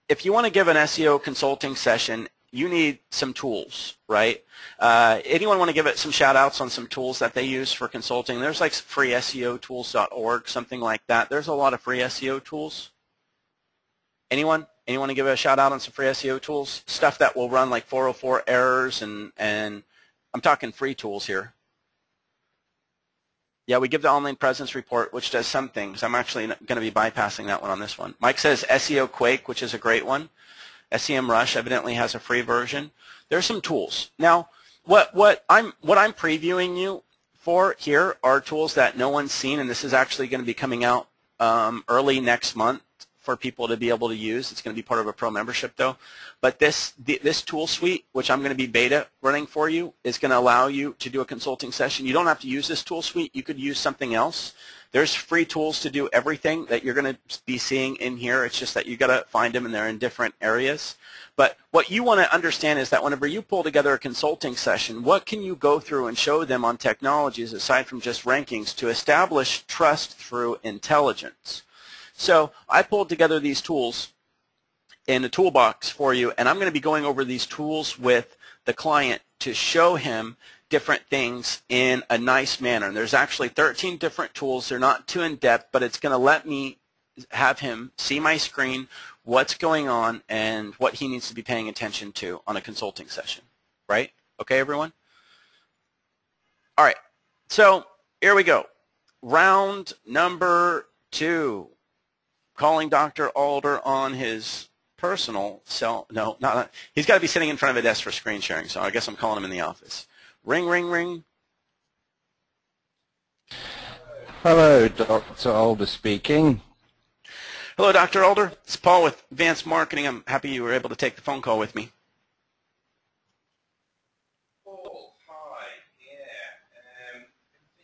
if you want to give an SEO consulting session, you need some tools, right? Anyone want to give it some shout outs on some tools that they use for consulting? There's like freeseotools.org, something like that. There's a lot of free SEO tools. Anyone? Anyone to give a shout out on some free SEO tools? Stuff that will run like 404 errors and I'm talking free tools here. Yeah, we give the online presence report, which does some things. I'm actually going to be bypassing that one on this one. Mike says SEO Quake, which is a great one. SEM Rush evidently has a free version. There's some tools. Now, what I'm previewing you for here are tools that no one's seen, and this is actually going to be coming out early next month for people to be able to use. It's going to be part of a pro membership though. But this tool suite, which I'm going to be beta running for you, is going to allow you to do a consulting session. You don't have to use this tool suite. You could use something else. There's free tools to do everything that you're going to be seeing in here. It's just that you got to find them and they're in different areas. But what you want to understand is that whenever you pull together a consulting session, what can you go through and show them on technologies aside from just rankings to establish trust through intelligence? So I pulled together these tools in a toolbox for you, and I'm going to be going over these tools with the client to show him different things in a nice manner. And there's actually 13 different tools. They're not too in-depth, but it's going to let me have him see my screen, what's going on, and what he needs to be paying attention to on a consulting session. Right? Okay, everyone? All right. So here we go. Round number 2. calling Dr. Alder on his personal cell. No, not. He's got to be sitting in front of a desk for screen sharing, so I guess I'm calling him in the office. Ring, ring, ring. Hello, Dr. Alder speaking. Hello, Dr. Alder. It's Paul with Advanced Marketing. I'm happy you were able to take the phone call with me.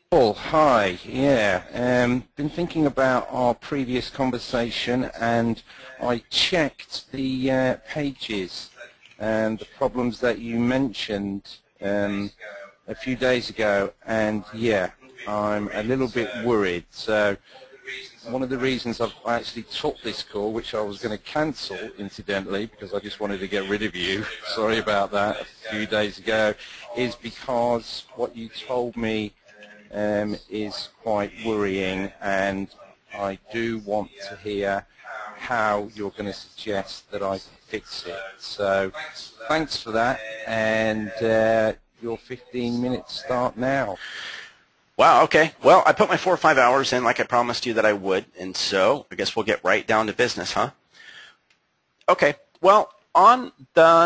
Paul, hi. Yeah, been thinking about our previous conversation, and I checked the pages and the problems that you mentioned a few days ago, and yeah, I'm a little bit worried. So one of the reasons I actually took this call, which I was going to cancel incidentally because I just wanted to get rid of you, sorry about that, a few days ago, is because what you told me is quite worrying, and I do want to hear how you're going to suggest that I fix it. So thanks for that, and your 15 minutes start now. Wow, okay. Well, I put my 4 or 5 hours in like I promised you that I would, and so I guess we'll get right down to business, huh? Okay. Well,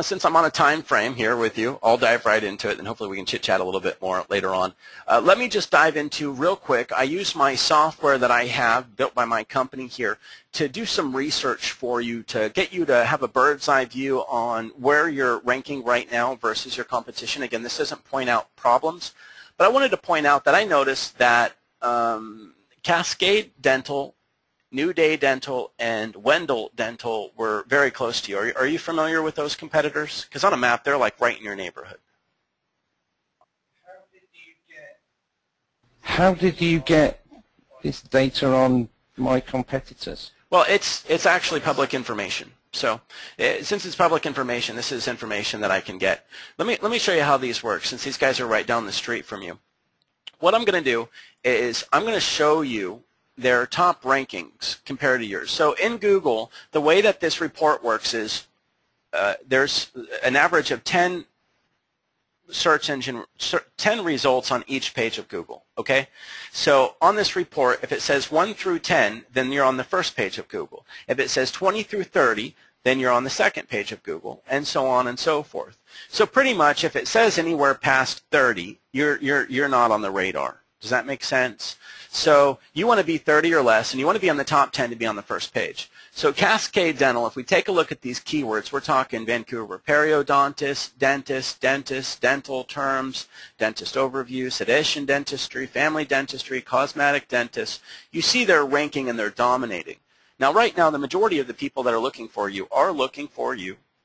since I'm on a time frame here with you, I'll dive right into it, and hopefully we can chit-chat a little bit more later on. Let me just dive into real quick. I use my software that I have built by my company here to do some research for you to get you to have a bird's eye view on where you're ranking right now versus your competition. Again, this doesn't point out problems, but I wanted to point out that I noticed that Cascade Dental, New Day Dental, and Wendell Dental were very close to you. Are you familiar with those competitors? Because on a map, they're like right in your neighborhood. How did you get this data on my competitors? Well, it's actually public information. So since it's public information, this is information that I can get. Let me show you how these work, since these guys are right down the street from you. What I'm going to do is I'm going to show you their top rankings compared to yours. So in Google, the way that this report works is there's an average of 10 results on each page of Google, okay? So on this report, if it says 1 through 10, then you're on the first page of Google. If it says 20 through 30, then you're on the second page of Google, and so on and so forth. So pretty much if it says anywhere past 30, you're not on the radar. Does that make sense? So you want to be 30 or less, and you want to be on the top 10 to be on the first page. So Cascade Dental, if we take a look at these keywords, we're talking Vancouver periodontist, dentist, dental terms, dentist overview, sedation dentistry, family dentistry, cosmetic dentist. You see they're ranking and they're dominating. Now right now the majority of the people that are looking for you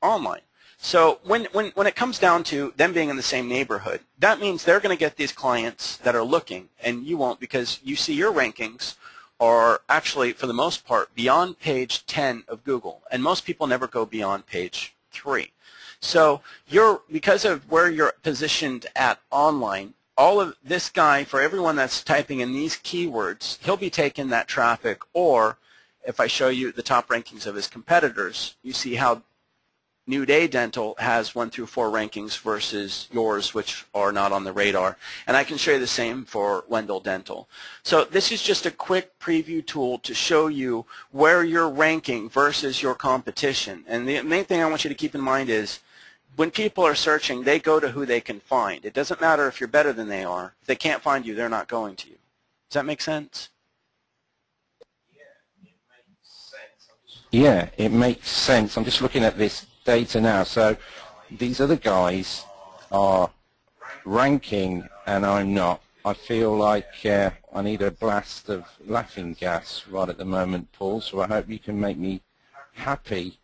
online. So when it comes down to them being in the same neighborhood, that means they're going to get these clients that are looking, and you won't, because you see your rankings are actually, for the most part, beyond page 10 of Google, and most people never go beyond page 3. So because of where you're positioned at online, all of this guy, for everyone that's typing in these keywords, he'll be taking that traffic, or if I show you the top rankings of his competitors, you see how New Day Dental has 1 through 4 rankings versus yours, which are not on the radar. And I can show you the same for Wendell Dental. So this is just a quick preview tool to show you where you're ranking versus your competition. And the main thing I want you to keep in mind is when people are searching, they go to who they can find. It doesn't matter if you're better than they are. If they can't find you, they're not going to you. Does that make sense? Yeah, it makes sense. I'm just looking at this data now. So these other guys are ranking and I'm not. I feel like I need a blast of laughing gas right at the moment, Paul, so I hope you can make me happy.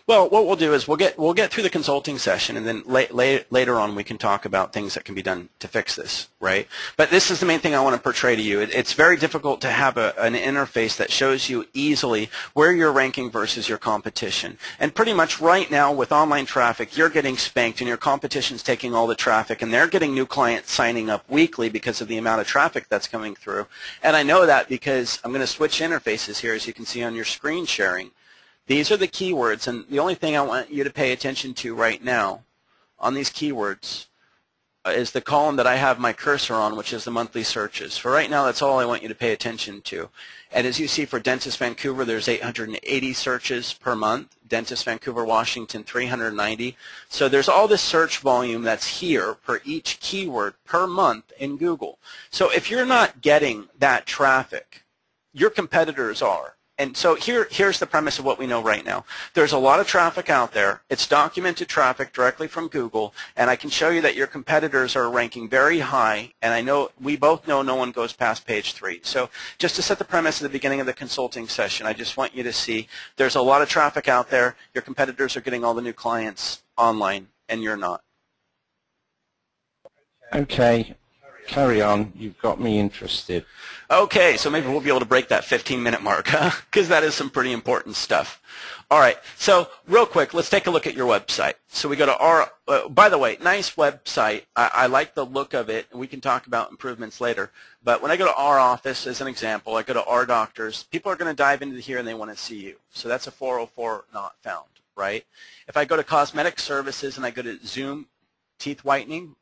Well, what we'll do is we'll get through the consulting session, and then later on we can talk about things that can be done to fix this, right? But this is the main thing I want to portray to you. It's very difficult to have an interface that shows you easily where you're ranking versus your competition. And pretty much right now with online traffic, you're getting spanked, and your competition's taking all the traffic, and they're getting new clients signing up weekly because of the amount of traffic that's coming through. And I know that because I'm going to switch interfaces here, as you can see on your screen sharing. These are the keywords, and the only thing I want you to pay attention to right now on these keywords is the column that I have my cursor on, which is the monthly searches. For right now, that's all I want you to pay attention to. And as you see for Dentist Vancouver, there's 880 searches per month. Dentist Vancouver, Washington, 390. So there's all this search volume that's here per each keyword per month in Google. So if you're not getting that traffic, your competitors are. And so here's the premise of what we know right now. There's a lot of traffic out there. It's documented traffic directly from Google, and I can show you that your competitors are ranking very high, and I know we both know no one goes past page 3. So just to set the premise at the beginning of the consulting session, I just want you to see there's a lot of traffic out there. Your competitors are getting all the new clients online, and you're not. Okay, carry on. You've got me interested. Okay, so maybe we'll be able to break that 15-minute mark, huh? Because that is some pretty important stuff. All right, so real quick, let's take a look at your website. So we go to our, by the way, nice website. I like the look of it, and we can talk about improvements later. But when I go to our office, as an example, I go to our doctors, people are going to dive into here and they want to see you. So that's a 404 not found, right? If I go to cosmetic services and I go to Zoom teeth whitening,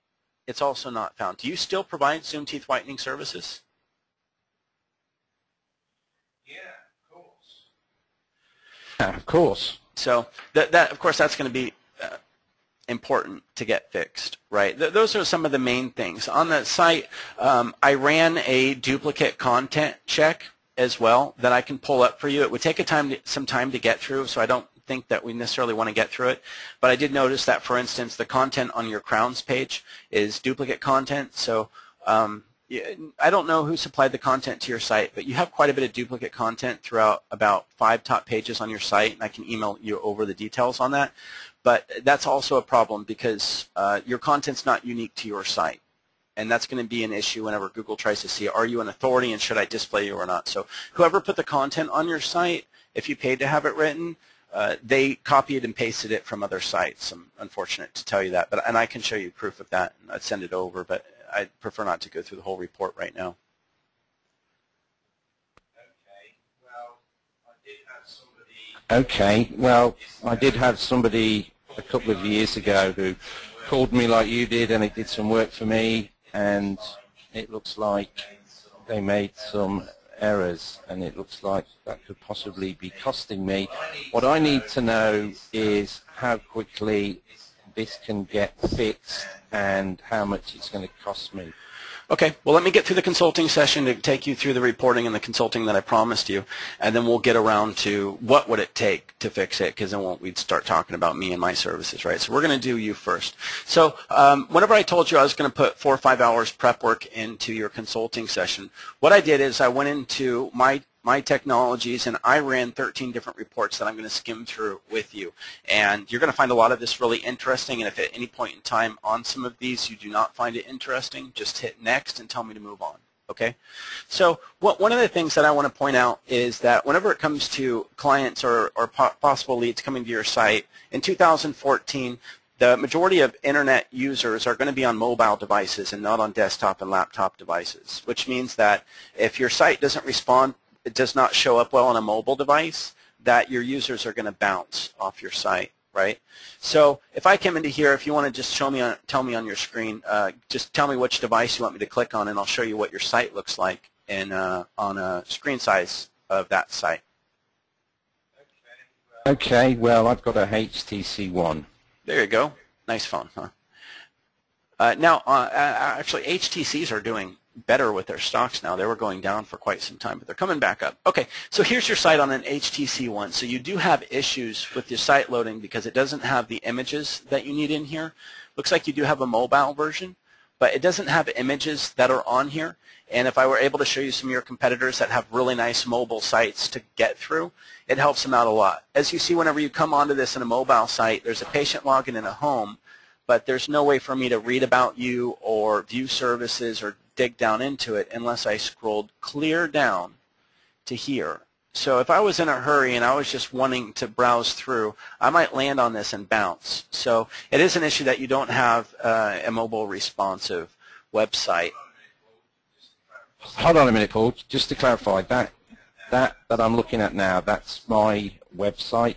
it's also not found. Do you still provide Zoom teeth whitening services? Yeah, of course. So that of course, that's going to be important to get fixed, right? Those are some of the main things. On the site, I ran a duplicate content check as well that I can pull up for you. It would take some time to get through, so I don't think that we necessarily want to get through it. But I did notice that, for instance, the content on your Crowns page is duplicate content. So I don't know who supplied the content to your site, but you have quite a bit of duplicate content throughout about 5 top pages on your site, and I can email you over the details on that. But that's also a problem because your content's not unique to your site, and that's going to be an issue whenever Google tries to see, are you an authority and should I display you or not? So whoever put the content on your site, if you paid to have it written, they copied and pasted it from other sites. I'm unfortunate to tell you that, and I can show you proof of that, and I'd send it over, but I'd prefer not to go through the whole report right now. Okay, well, I did have somebody a couple of years ago who called me like you did, and it did some work for me, and it looks like they made some errors, and it looks like that could possibly be costing me. What I need to know is how quickly this can get fixed and how much it's going to cost me. Okay, well, let me get through the consulting session to take you through the reporting and the consulting that I promised you, and then we'll get around to what would it take to fix it, because then we'd start talking about me and my services, right? So we're going to do you first. So whenever I told you I was going to put 4 or 5 hours prep work into your consulting session, what I did is I went into my technologies, and I ran 13 different reports that I'm going to skim through with you. And you're going to find a lot of this really interesting, and if at any point in time on some of these you do not find it interesting, just hit next and tell me to move on, okay? So one of the things that I want to point out is that whenever it comes to clients or possible leads coming to your site, in 2014, the majority of internet users are going to be on mobile devices and not on desktop and laptop devices, which means that if your site doesn't respond, it does not show up well on a mobile device, that your users are going to bounce off your site, right? So if I come into here, if you want to just tell me on your screen, just tell me which device you want me to click on, and I'll show you what your site looks like on a screen size of that site. Okay, well, I've got a HTC One. There you go. Nice phone, huh? Now, actually, HTCs are doing better with their stocks now. They were going down for quite some time, but they're coming back up. Okay, so here's your site on an HTC One. So you do have issues with your site loading because it doesn't have the images that you need in here. Looks like you do have a mobile version, but it doesn't have images that are on here. And if I were able to show you some of your competitors that have really nice mobile sites to get through, it helps them out a lot. As you see, whenever you come onto this in a mobile site, there's a patient login and a home, but there's no way for me to read about you or view services or dig down into it unless I scrolled clear down to here. So if I was in a hurry and I was just wanting to browse through, I might land on this and bounce. So it is an issue that you don't have a mobile responsive website. Hold on a minute, Paul. Just to clarify, that I'm looking at now, that's my website.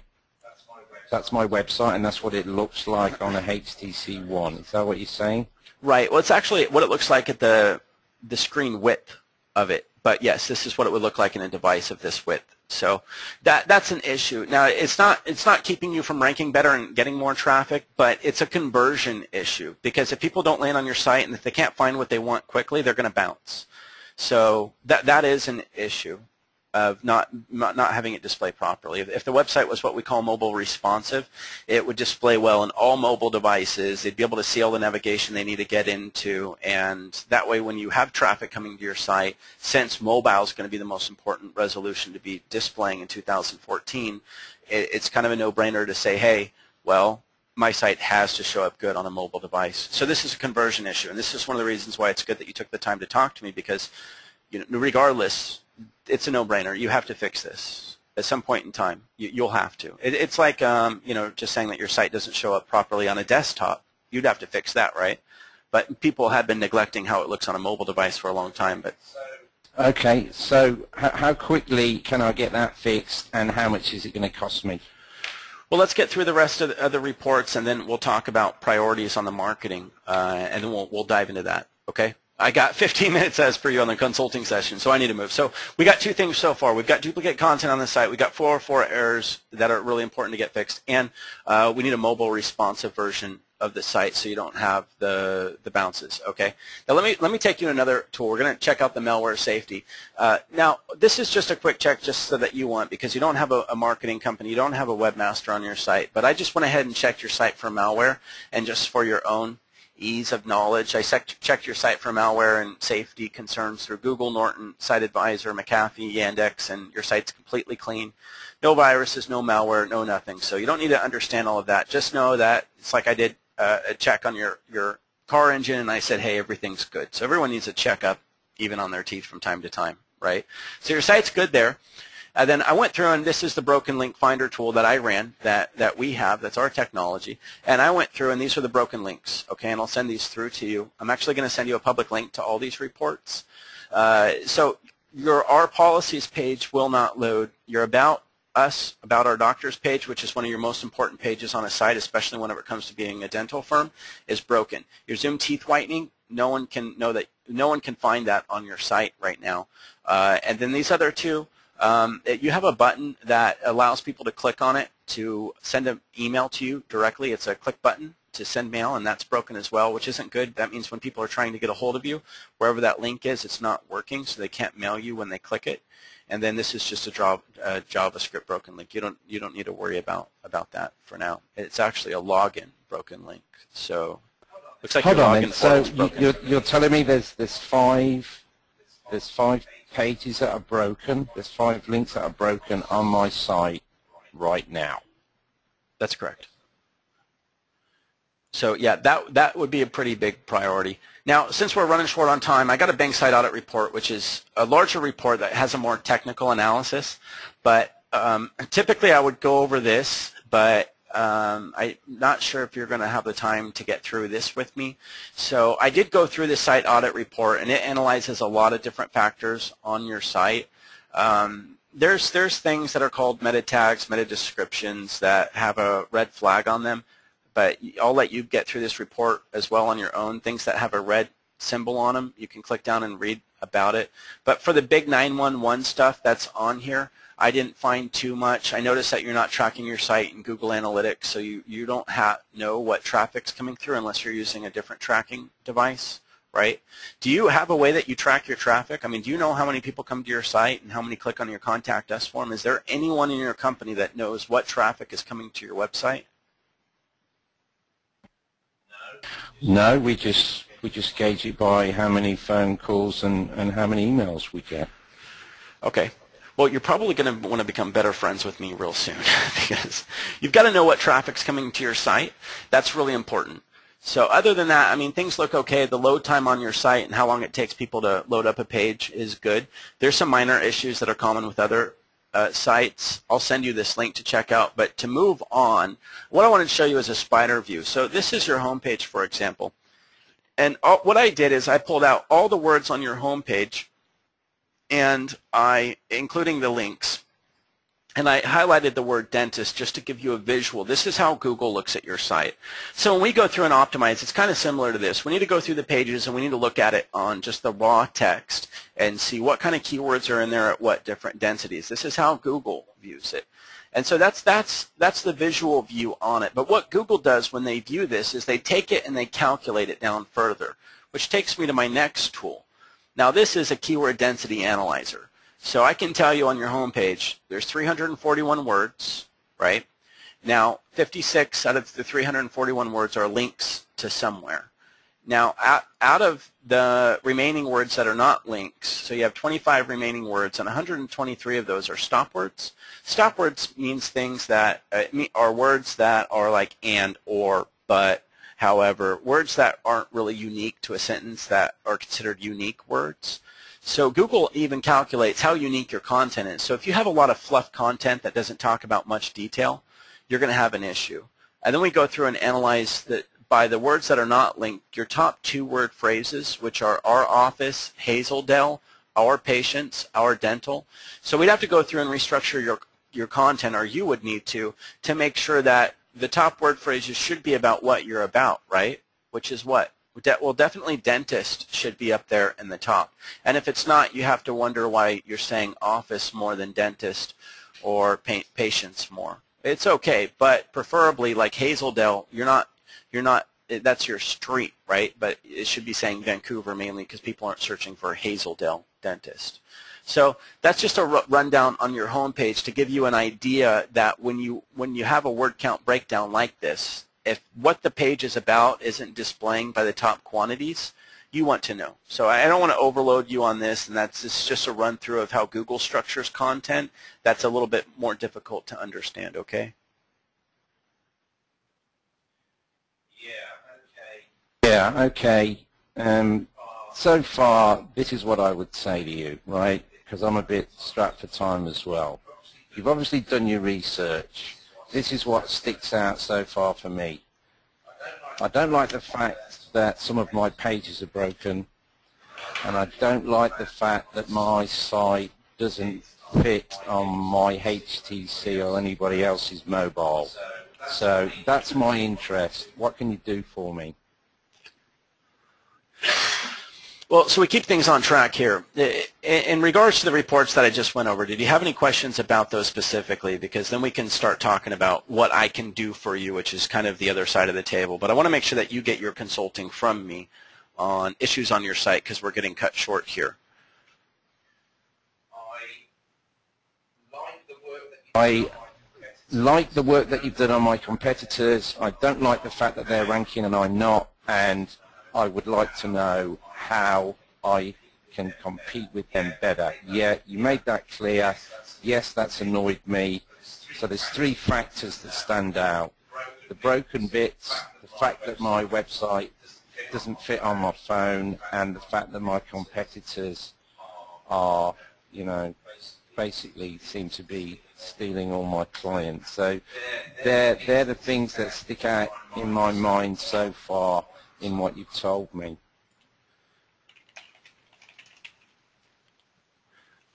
That's my website, and that's what it looks like on a HTC One. Is that what you're saying? Right. Well, it's actually what it looks like at the screen width of it. But yes, this is what it would look like in a device of this width. So that's an issue. Now, it's not keeping you from ranking better and getting more traffic, but it's a conversion issue, because if people don't land on your site and if they can't find what they want quickly, they're going to bounce. So that is an issue of not having it display properly. If the website was what we call mobile responsive, it would display well on all mobile devices. They'd be able to see all the navigation they need to get into, and that way when you have traffic coming to your site, since mobile is going to be the most important resolution to be displaying in 2014, it's kind of a no-brainer to say, hey, well, my site has to show up good on a mobile device. So this is a conversion issue, and this is one of the reasons why it's good that you took the time to talk to me, because regardless, it's a no-brainer. You have to fix this at some point in time. You'll have to. It's like just saying that your site doesn't show up properly on a desktop. You'd have to fix that, right? But people have been neglecting how it looks on a mobile device for a long time. But okay, so how quickly can I get that fixed, and how much is it going to cost me? Well, let's get through the rest of the reports, and then we'll talk about priorities on the marketing, and then we'll dive into that. Okay? I got 15 minutes as per you on the consulting session, so I need to move. So we got two things so far. We've got duplicate content on the site. We've got 404 errors that are really important to get fixed, and we need a mobile responsive version of the site so you don't have the bounces. Okay. Now let me take you to another tool. We're going to check out the malware safety. Now this is just a quick check just so that you want, because you don't have a marketing company, you don't have a webmaster on your site, but I just went ahead and checked your site for malware, and just for your own ease of knowledge, I checked your site for malware and safety concerns through Google, Norton, Site Advisor, McAfee, Yandex, and your site's completely clean. No viruses, no malware, no nothing. So you don't need to understand all of that. Just know that it's like I did a check on your car engine, and I said, hey, everything's good. So everyone needs a checkup, even on their teeth from time to time, right? So your site's good there. And then I went through, and this is the broken link finder tool that I ran, that we have, that's our technology. And I went through, and these are the broken links, okay, and I'll send these through to you. I'm actually going to send you a public link to all these reports. So your Our Policies page will not load. Your About Us, About Our Doctors page, which is one of your most important pages on a site, especially whenever it comes to being a dental firm, is broken. Your Zoom teeth whitening, no one can find that on your site right now. And then these other two, you have a button that allows people to click on it to send an email to you directly. It's a click button to send mail, and that's broken as well, which isn't good. That means when people are trying to get a hold of you, wherever that link is, it's not working, so they can't mail you when they click it. And then this is just a JavaScript broken link. You don't need to worry about that for now. It's actually a login broken link. So looks like Hold your on login then. form is broken. You're telling me there's five pages that are broken. There's 5 links that are broken on my site right now. That's correct. So yeah, that would be a pretty big priority. Now, since we're running short on time, I got a bank site audit report, which is a larger report that has a more technical analysis. But typically I would go over this, but I'm not sure if you're going to have the time to get through this with me. So I did go through the site audit report, and it analyzes a lot of different factors on your site. There's things that are called meta tags, meta descriptions that have a red flag on them. But I'll let you get through this report as well on your own. Things that have a red symbol on them, you can click down and read about it. But for the big 911 stuff that's on here, I didn't find too much. I noticed that you're not tracking your site in Google Analytics, so you don't know what traffic's coming through unless you're using a different tracking device, right? Do you have a way that you track your traffic? I mean, do you know how many people come to your site and how many click on your Contact Us form? Is there anyone in your company that knows what traffic is coming to your website? No, we just gauge it by how many phone calls and how many emails we get. Okay. Well, you're probably going to want to become better friends with me real soon because you've got to know what traffic's coming to your site. That's really important. So other than that, I mean, things look okay. The load time on your site and how long it takes people to load up a page is good. There's some minor issues that are common with other sites. I'll send you this link to check out. But to move on, what I wanted to show you is a spider view. So this is your home page, for example. And what I did is I pulled out all the words on your home page, and including the links, And I highlighted the word dentist just to give you a visual. This is how Google looks at your site. So when we go through and optimize, it's kind of similar to this. We need to go through the pages and we need to look at it on just the raw text and see what kind of keywords are in there at what different densities. This is how Google views it. And so that's the visual view on it. But what Google does when they view this is they take it and they calculate it down further, which takes me to my next tool. Now this is a keyword density analyzer. So I can tell you on your home page, there's 341 words, right? Now, 56 out of the 341 words are links to somewhere. Now, out of the remaining words that are not links, so you have 25 remaining words, and 123 of those are stop words. Stop words means things that are words that are like and, or, but, however, words that aren't really unique to a sentence that are considered unique words. So Google even calculates how unique your content is. So if you have a lot of fluff content that doesn't talk about much detail, you're going to have an issue. And then we go through and analyze that by the words that are not linked, your top 2 word phrases, which are our office, Hazeldale, our patients, our dental. So we'd have to go through and restructure your content, or you would need to make sure that the top word phrases should be about what you're about, right? Which is what? Well, definitely dentist should be up there in the top. And if it's not, you have to wonder why you're saying office more than dentist or patients more. It's okay, but preferably like Hazeldale, you're not, that's your street, right? But it should be saying Vancouver mainly because people aren't searching for Hazeldale dentist. So that's just a rundown on your homepage to give you an idea that when you have a word count breakdown like this, if what the page is about isn't displaying by the top quantities, you want to know. So I don't want to overload you on this, and it's just a run through of how Google structures content. That's a little bit more difficult to understand, okay? Yeah, okay. So far, this is what I would say to you, right? Because I'm a bit strapped for time as well. You've obviously done your research. This is what sticks out so far for me. I don't like the fact that some of my pages are broken, and I don't like the fact that my site doesn't fit on my HTC or anybody else's mobile. So that's my interest. What can you do for me? Well, so we keep things on track here. In regards to the reports that I just went over, did you have any questions about those specifically? Because then we can start talking about what I can do for you, which is kind of the other side of the table. But I want to make sure that you get your consulting from me on issues on your site because we're getting cut short here. I like the work that you've done on my competitors. I don't like the fact that they're ranking and I'm not, and I would like to know how I can compete with them better. Yeah, you made that clear. Yes, that's annoyed me. So there's 3 factors that stand out. The broken bits, the fact that my website doesn't fit on my phone, and the fact that my competitors are, you know, basically seem to be stealing all my clients. So they're the things that stick out in my mind so far in what you've told me.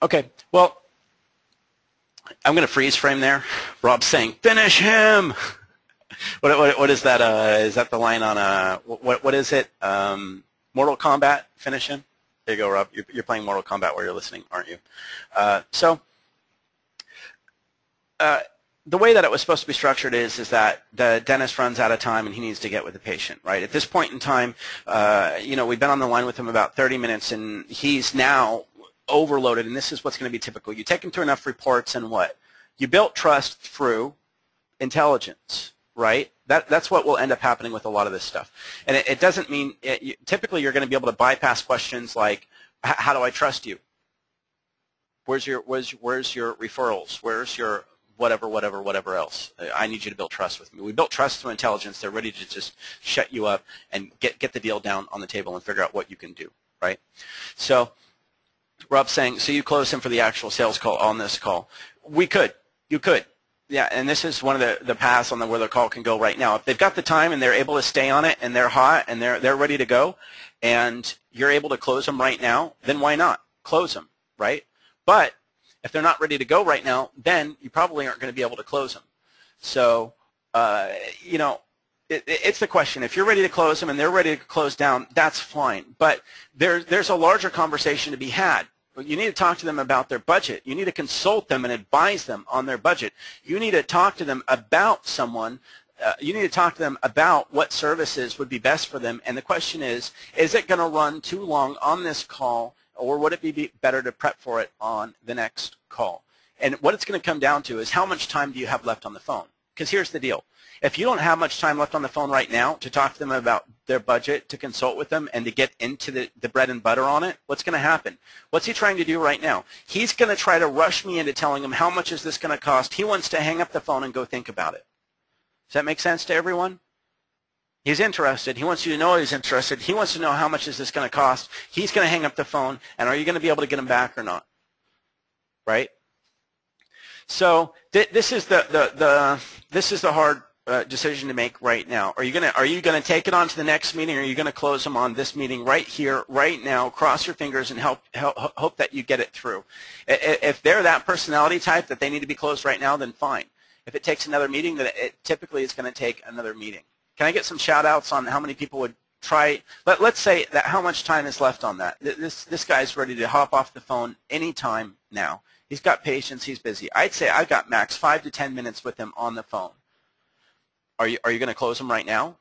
Okay, well, I'm going to freeze frame there. Rob's saying, finish him! What is that? Is that the line on, what is it? Mortal Kombat, finish him? There you go, Rob. You're playing Mortal Kombat where you're listening, aren't you? The way that it was supposed to be structured is that the dentist runs out of time and he needs to get with the patient, right? At this point in time, you know, we've been on the line with him about 30 minutes and he's now overloaded, and this is what's going to be typical. You take him through enough reports and what? You built trust through intelligence, right? That's what will end up happening with a lot of this stuff. And it doesn't mean, typically you're going to be able to bypass questions like, how do I trust you? Where's your referrals? Where's your whatever else? I need you to build trust with me. We built trust through intelligence. They're ready to just shut you up and get the deal down on the table and figure out what you can do, right? So Rob's saying, so you close him for the actual sales call on this call. We could. You could. Yeah, and this is one of the paths on where the call can go right now. If they've got the time and they're able to stay on it and they're hot and they're ready to go and you're able to close them right now, then why not? Close them, right? But If they're not ready to go right now, then you probably aren't going to be able to close them. So, you know, it's the question. If you're ready to close them and they're ready to close down, that's fine. But there's a larger conversation to be had. You need to talk to them about their budget. You need to consult them and advise them on their budget. You need to talk to them about someone. You need to talk to them about what services would be best for them. And the question is it going to run too long on this call, or would it be better to prep for it on the next call? And what it's going to come down to is how much time do you have left on the phone? Because here's the deal. If you don't have much time left on the phone right now to talk to them about their budget, to consult with them, and to get into the bread and butter on it, what's going to happen? What's he trying to do right now? He's going to try to rush me into telling him how much is this going to cost. He wants to hang up the phone and go think about it. Does that make sense to everyone? He's interested. He wants you to know he's interested. He wants to know how much is this going to cost. He's going to hang up the phone, and are you going to be able to get him back or not? Right? So this is the hard decision to make right now. Are you gonna take it on to the next meeting, or are you gonna close them on this meeting right here, right now? Cross your fingers and hope that you get it through. If they're that personality type that they need to be closed right now, then fine. If it takes another meeting, then it typically is going to take another meeting. Can I get some shout outs on how many people would try? Let's say that how much time is left on that. This guy's ready to hop off the phone anytime now. He's got patience. He's busy. I'd say I've got max 5 to 10 minutes with him on the phone. Are you going to close him right now?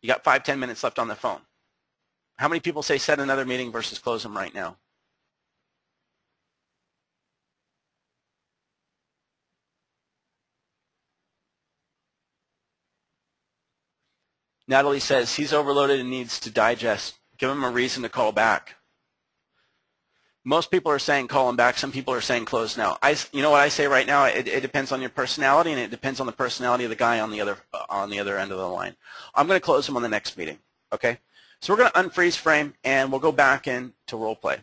You got 5, 10 minutes left on the phone. How many people say set another meeting versus close him right now? Natalie says he's overloaded and needs to digest. Give him a reason to call back. Most people are saying call him back. Some people are saying close now. You know what I say right now? It depends on your personality, and it depends on the personality of the guy on the other end of the line. I'm going to close him on the next meeting. Okay? So we're going to unfreeze frame, and we'll go back into role play.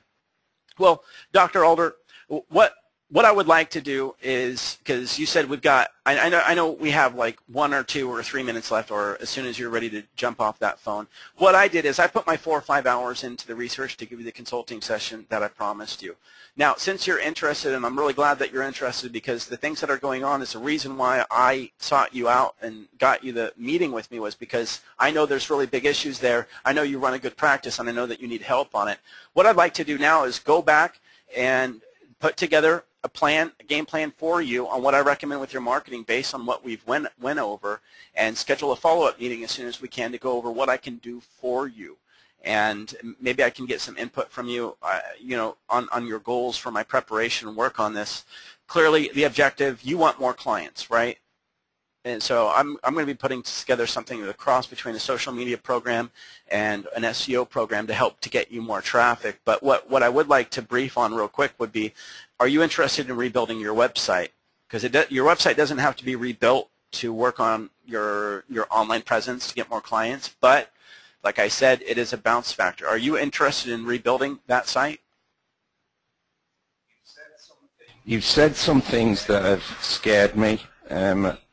Well, Dr. Alder, what I would like to do is, because you said we've got, I know we have like 1 or 2 or 3 minutes left, or as soon as you're ready to jump off that phone. What I did is I put my 4 or 5 hours into the research to give you the consulting session that I promised you. Now, since you're interested, and I'm really glad that you're interested, because the things that are going on is the reason why I sought you out and got you the meeting with me, was because I know there's really big issues there. I know you run a good practice, and I know that you need help on it. What I'd like to do now is go back and put together a game plan for you on what I recommend with your marketing based on what we've went over, and schedule a follow-up meeting as soon as we can to go over what I can do for you. And maybe I can get some input from you, you know, on your goals for my preparation and work on this. Clearly, the objective, you want more clients, right? And so I'm going to be putting together something, a cross between a social media program and an SEO program to help to get you more traffic. But what I would like to brief on real quick would be, are you interested in rebuilding your website? Because your website doesn't have to be rebuilt to work on your online presence to get more clients. But like I said, it is a bounce factor. Are you interested in rebuilding that site? You've said some things that have scared me.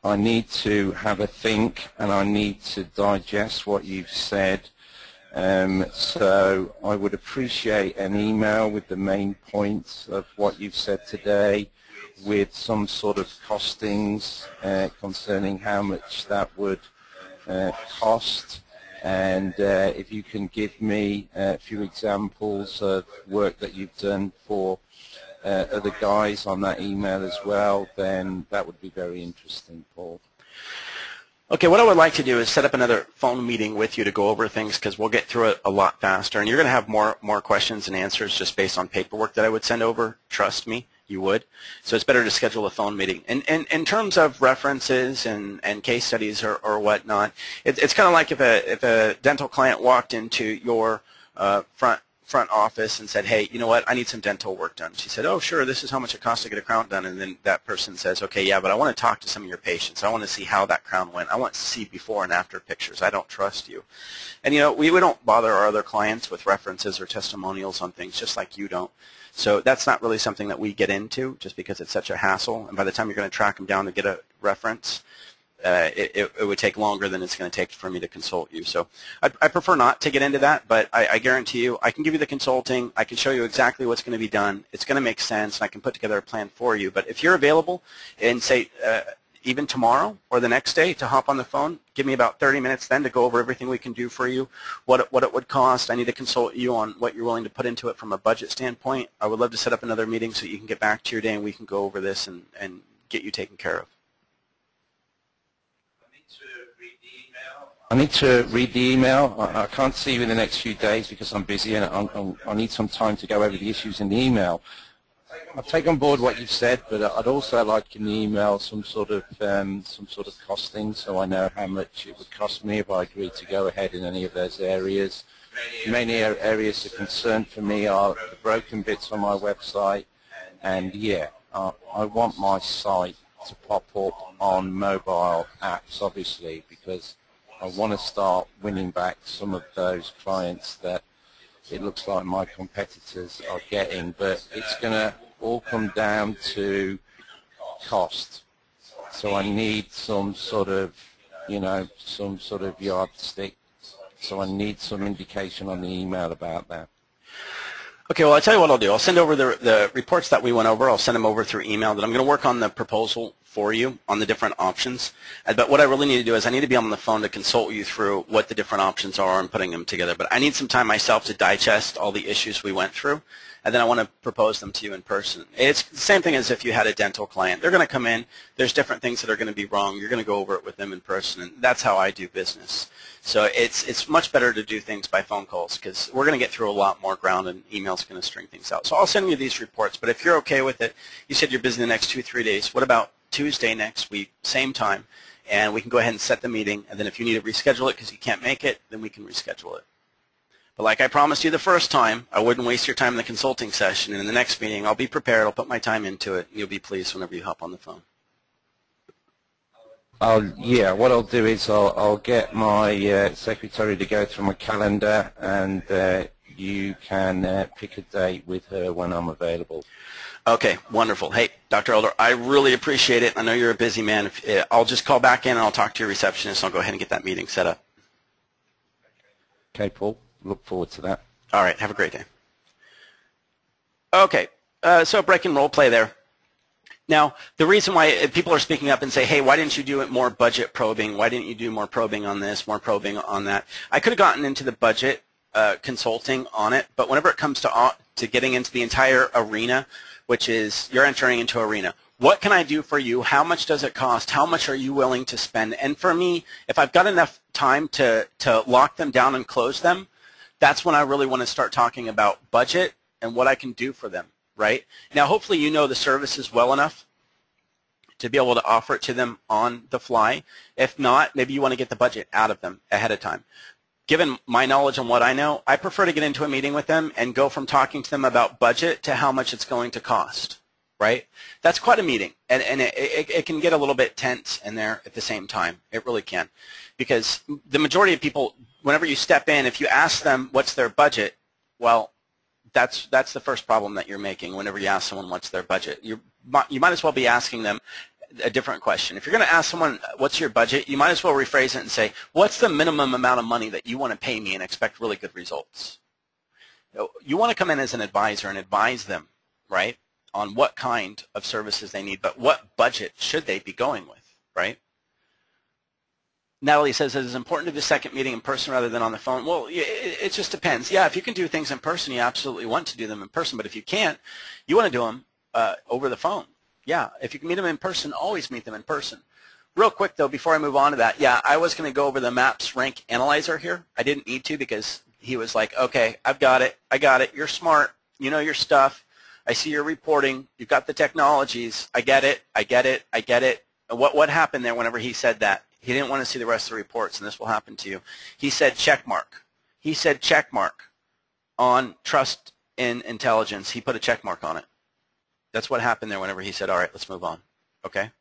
I need to have a think, and I need to digest what you've said. So I would appreciate an email with the main points of what you've said today, with some sort of costings concerning how much that would cost. And if you can give me a few examples of work that you've done for other guys on that email as well, then that would be very interesting, Paul. Okay, what I would like to do is set up another phone meeting with you to go over things, because we'll get through it a lot faster, and you're going to have more questions and answers just based on paperwork that I would send over. Trust me, you would. So it's better to schedule a phone meeting. And in terms of references and case studies or whatnot, it's kind of like if a dental client walked into your front office and said, hey, you know what, I need some dental work done. She said, oh, sure, this is how much it costs to get a crown done. And then that person says, okay, yeah, but I want to talk to some of your patients. I want to see how that crown went. I want to see before and after pictures. I don't trust you. And, you know, we don't bother our other clients with references or testimonials on things, just like you don't. So that's not really something that we get into, just because it's such a hassle. And by the time you're going to track them down to get a reference, it would take longer than it's going to take for me to consult you. So I prefer not to get into that, but I guarantee you I can give you the consulting. I can show you exactly what's going to be done. It's going to make sense, and I can put together a plan for you. But if you're available and say even tomorrow or the next day to hop on the phone, give me about 30 minutes then to go over everything we can do for you, what it would cost. I need to consult you on what you're willing to put into it from a budget standpoint. I would love to set up another meeting so you can get back to your day and we can go over this and get you taken care of. I need to read the email. I can't see you in the next few days because I'm busy, and I need some time to go over the issues in the email. I'll take on board what you've said, but I'd also like in the email some sort of costing, so I know how much it would cost me if I agreed to go ahead in any of those areas. Many areas of concern for me are the broken bits on my website, and yeah, I want my site to pop up on mobile apps, obviously, because I want to start winning back some of those clients that it looks like my competitors are getting, but it's going to all come down to cost. So I need some sort of, some sort of yardstick. So I need some indication on the email about that. Okay, well, I'll tell you what I'll do. I'll send over the reports that we went over. I'll send them over through email. That I'm going to work on the proposal for you on the different options. But what I really need to do is I need to be on the phone to consult you through what the different options are and putting them together. But I need some time myself to digest all the issues we went through, and then I want to propose them to you in person. It's the same thing as if you had a dental client. They're going to come in. There's different things that are going to be wrong. You're going to go over it with them in person, and that's how I do business. So it's much better to do things by phone calls because we're going to get through a lot more ground, and email's going to string things out. So I'll send you these reports, but if you're okay with it, you said you're busy the next 2-3 days. What about Tuesday next week, same time, and we can go ahead and set the meeting, and then if you need to reschedule it because you can't make it, then we can reschedule it. But like I promised you the first time, I wouldn't waste your time in the consulting session, and in the next meeting, I'll be prepared, I'll put my time into it, and you'll be pleased whenever you hop on the phone. Yeah, what I'll do is I'll get my secretary to go through my calendar, and you can pick a date with her when I'm available. Okay, wonderful. Hey, Dr. Elder, I really appreciate it. I know you're a busy man. I'll just call back in and I'll talk to your receptionist, and I'll go ahead and get that meeting set up. Okay, Paul. Look forward to that. All right, have a great day. Okay, so breaking role play there. Now, the reason why people are speaking up and say, hey, why didn't you do it more budget probing? Why didn't you do more probing on this, more probing on that? I could have gotten into the budget consulting on it, but whenever it comes to getting into the entire arena, which is you're entering into arena. What can I do for you? How much does it cost? How much are you willing to spend? And for me, if I've got enough time to lock them down and close them, that's when I really want to start talking about budget and what I can do for them, right? Now, hopefully you know the services well enough to be able to offer it to them on the fly. If not, maybe you want to get the budget out of them ahead of time. Given my knowledge on what I know, I prefer to get into a meeting with them and go from talking to them about budget to how much it's going to cost, right? That's quite a meeting, and it can get a little bit tense in there at the same time. It really can, because the majority of people, whenever you step in, if you ask them what's their budget, well, that's the first problem that you're making whenever you ask someone what's their budget. You might as well be asking them a different question. If you're going to ask someone, what's your budget, you might as well rephrase it and say, what's the minimum amount of money that you want to pay me and expect really good results? You want to come in as an advisor and advise them, right, on what kind of services they need, but what budget should they be going with, right? Natalie says it is important to do the second meeting in person rather than on the phone. Well, it just depends. Yeah, if you can do things in person, you absolutely want to do them in person, but if you can't, you want to do them over the phone. Yeah, if you can meet them in person, always meet them in person. Real quick, though, before I move on to that, yeah, I was going to go over the Maps Rank Analyzer here. I didn't need to because he was like, okay, I've got it. I got it. You're smart. You know your stuff. I see your reporting. You've got the technologies. I get it. I get it. I get it. And what happened there whenever he said that? He didn't want to see the rest of the reports, and this will happen to you. He said check mark. He said check mark on trust in intelligence. He put a check mark on it. That's what happened there whenever he said, all right, let's move on. Okay?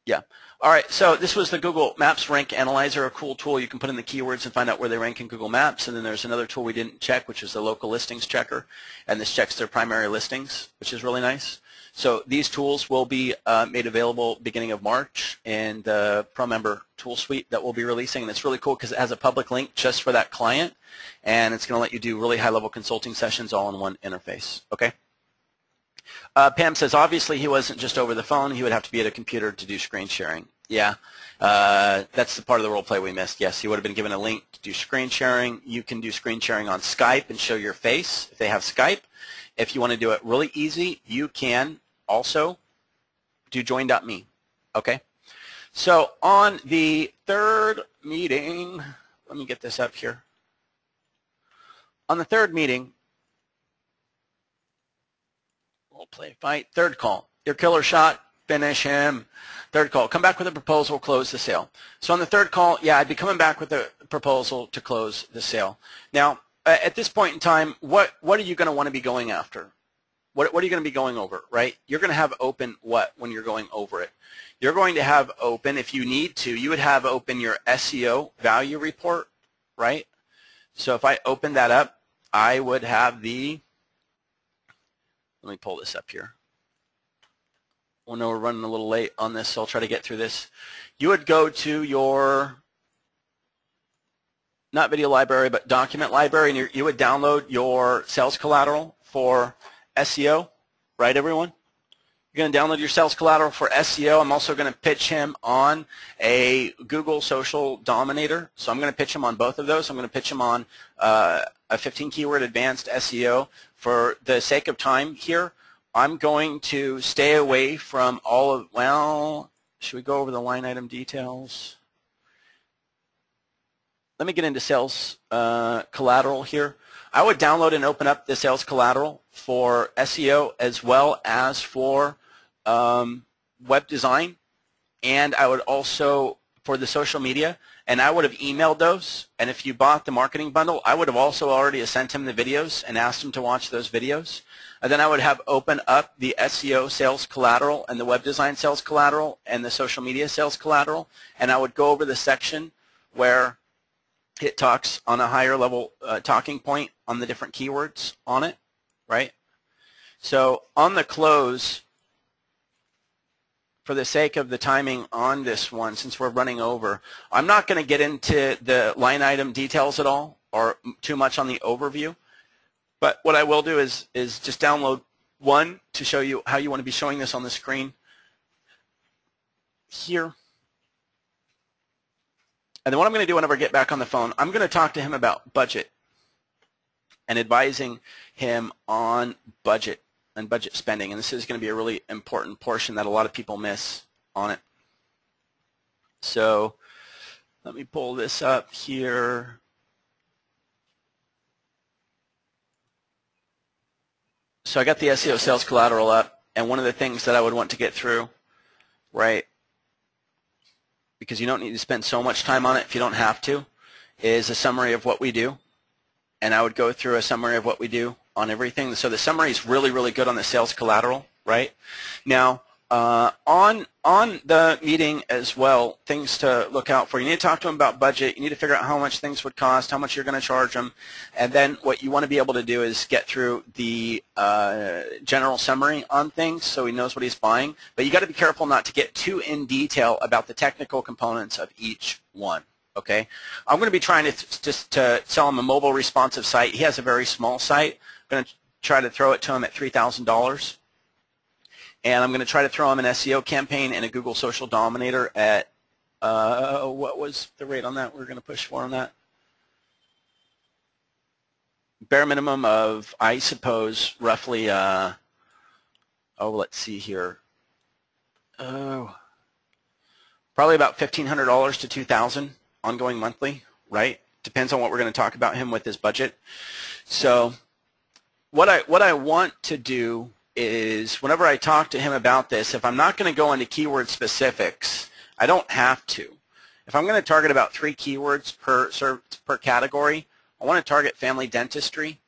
Yeah. All right, so this was the Google Maps Rank Analyzer, a cool tool. You can put in the keywords and find out where they rank in Google Maps. And then there's another tool we didn't check, which is the Local Listings Checker. And this checks their primary listings, which is really nice. So these tools will be made available beginning of March in the Pro Member tool suite that we'll be releasing. And it's really cool because it has a public link just for that client, and it's going to let you do really high-level consulting sessions all in one interface. Okay. Pam says, obviously he wasn't just over the phone. He would have to be at a computer to do screen sharing. Yeah, that's the part of the role play we missed. Yes, he would have been given a link to do screen sharing. You can do screen sharing on Skype and show your face if they have Skype. If you want to do it really easy, you can also do join.me. Okay? So on the third meeting, let me get this up here. On the third meeting, role play fight, third call. Your killer shot, finish him. Third call, come back with a proposal, close the sale. So on the third call, yeah, I'd be coming back with a proposal to close the sale. Now, at this point in time, what are you going to want to be going after? What are you going to be going over, right? You're going to have open what when you're going over it? You're going to have open, if you need to, you would have open your SEO value report, right? So if I open that up, I would have the, let me pull this up here. I know we're running a little late on this, so I'll try to get through this. You would go to your, not video library, but document library, and you would download your sales collateral for SEO, right, everyone? You're going to download your sales collateral for SEO. I'm also going to pitch him on a Google Social Dominator. So I'm going to pitch him on both of those. I'm going to pitch him on a 15-keyword advanced SEO. For the sake of time here, I'm going to stay away from all of, well, should we go over the line item details? Let me get into sales collateral here. I would download and open up the sales collateral for SEO as well as for web design, and I would also for the social media, and I would have emailed those, and if you bought the marketing bundle, I would have also already sent him the videos and asked him to watch those videos. And then I would have open up the SEO sales collateral and the web design sales collateral and the social media sales collateral, and I would go over the section where it talks on a higher level talking point on the different keywords on it, right? So on the close, for the sake of the timing on this one, since we're running over, I'm not going to get into the line item details at all or too much on the overview. But what I will do is just download one to show you how you want to be showing this on the screen here. And then what I'm going to do whenever I get back on the phone, I'm going to talk to him about budget and advising him on budget and budget spending. And this is going to be a really important portion that a lot of people miss on it. So let me pull this up here. So I got the SEO sales collateral up, and one of the things that I would want to get through, right, because you don't need to spend so much time on it if you don't have to, is a summary of what we do. And I would go through a summary of what we do on everything. So the summary is really, really good on the sales collateral, right? Now, on the meeting as well, things to look out for. You need to talk to them about budget. You need to figure out how much things would cost, how much you're going to charge them. And then what you want to be able to do is get through the general summary on things so he knows what he's buying. But you got to be careful not to get too in detail about the technical components of each one. Okay, I'm going to be trying to sell him a mobile responsive site. He has a very small site. I'm going to try to throw it to him at $3,000. And I'm going to try to throw him an SEO campaign and a Google Social Dominator at, what was the rate on that we're going to push for on that? Bare minimum of, I suppose, roughly, let's see here. Probably about $1,500 to $2,000 ongoing monthly, right? Depends on what we're going to talk about him with his budget. So what I want to do is whenever I talk to him about this, if I'm not going to go into keyword specifics, I don't have to. If I'm going to target about 3 keywords per category, I want to target family dentistry.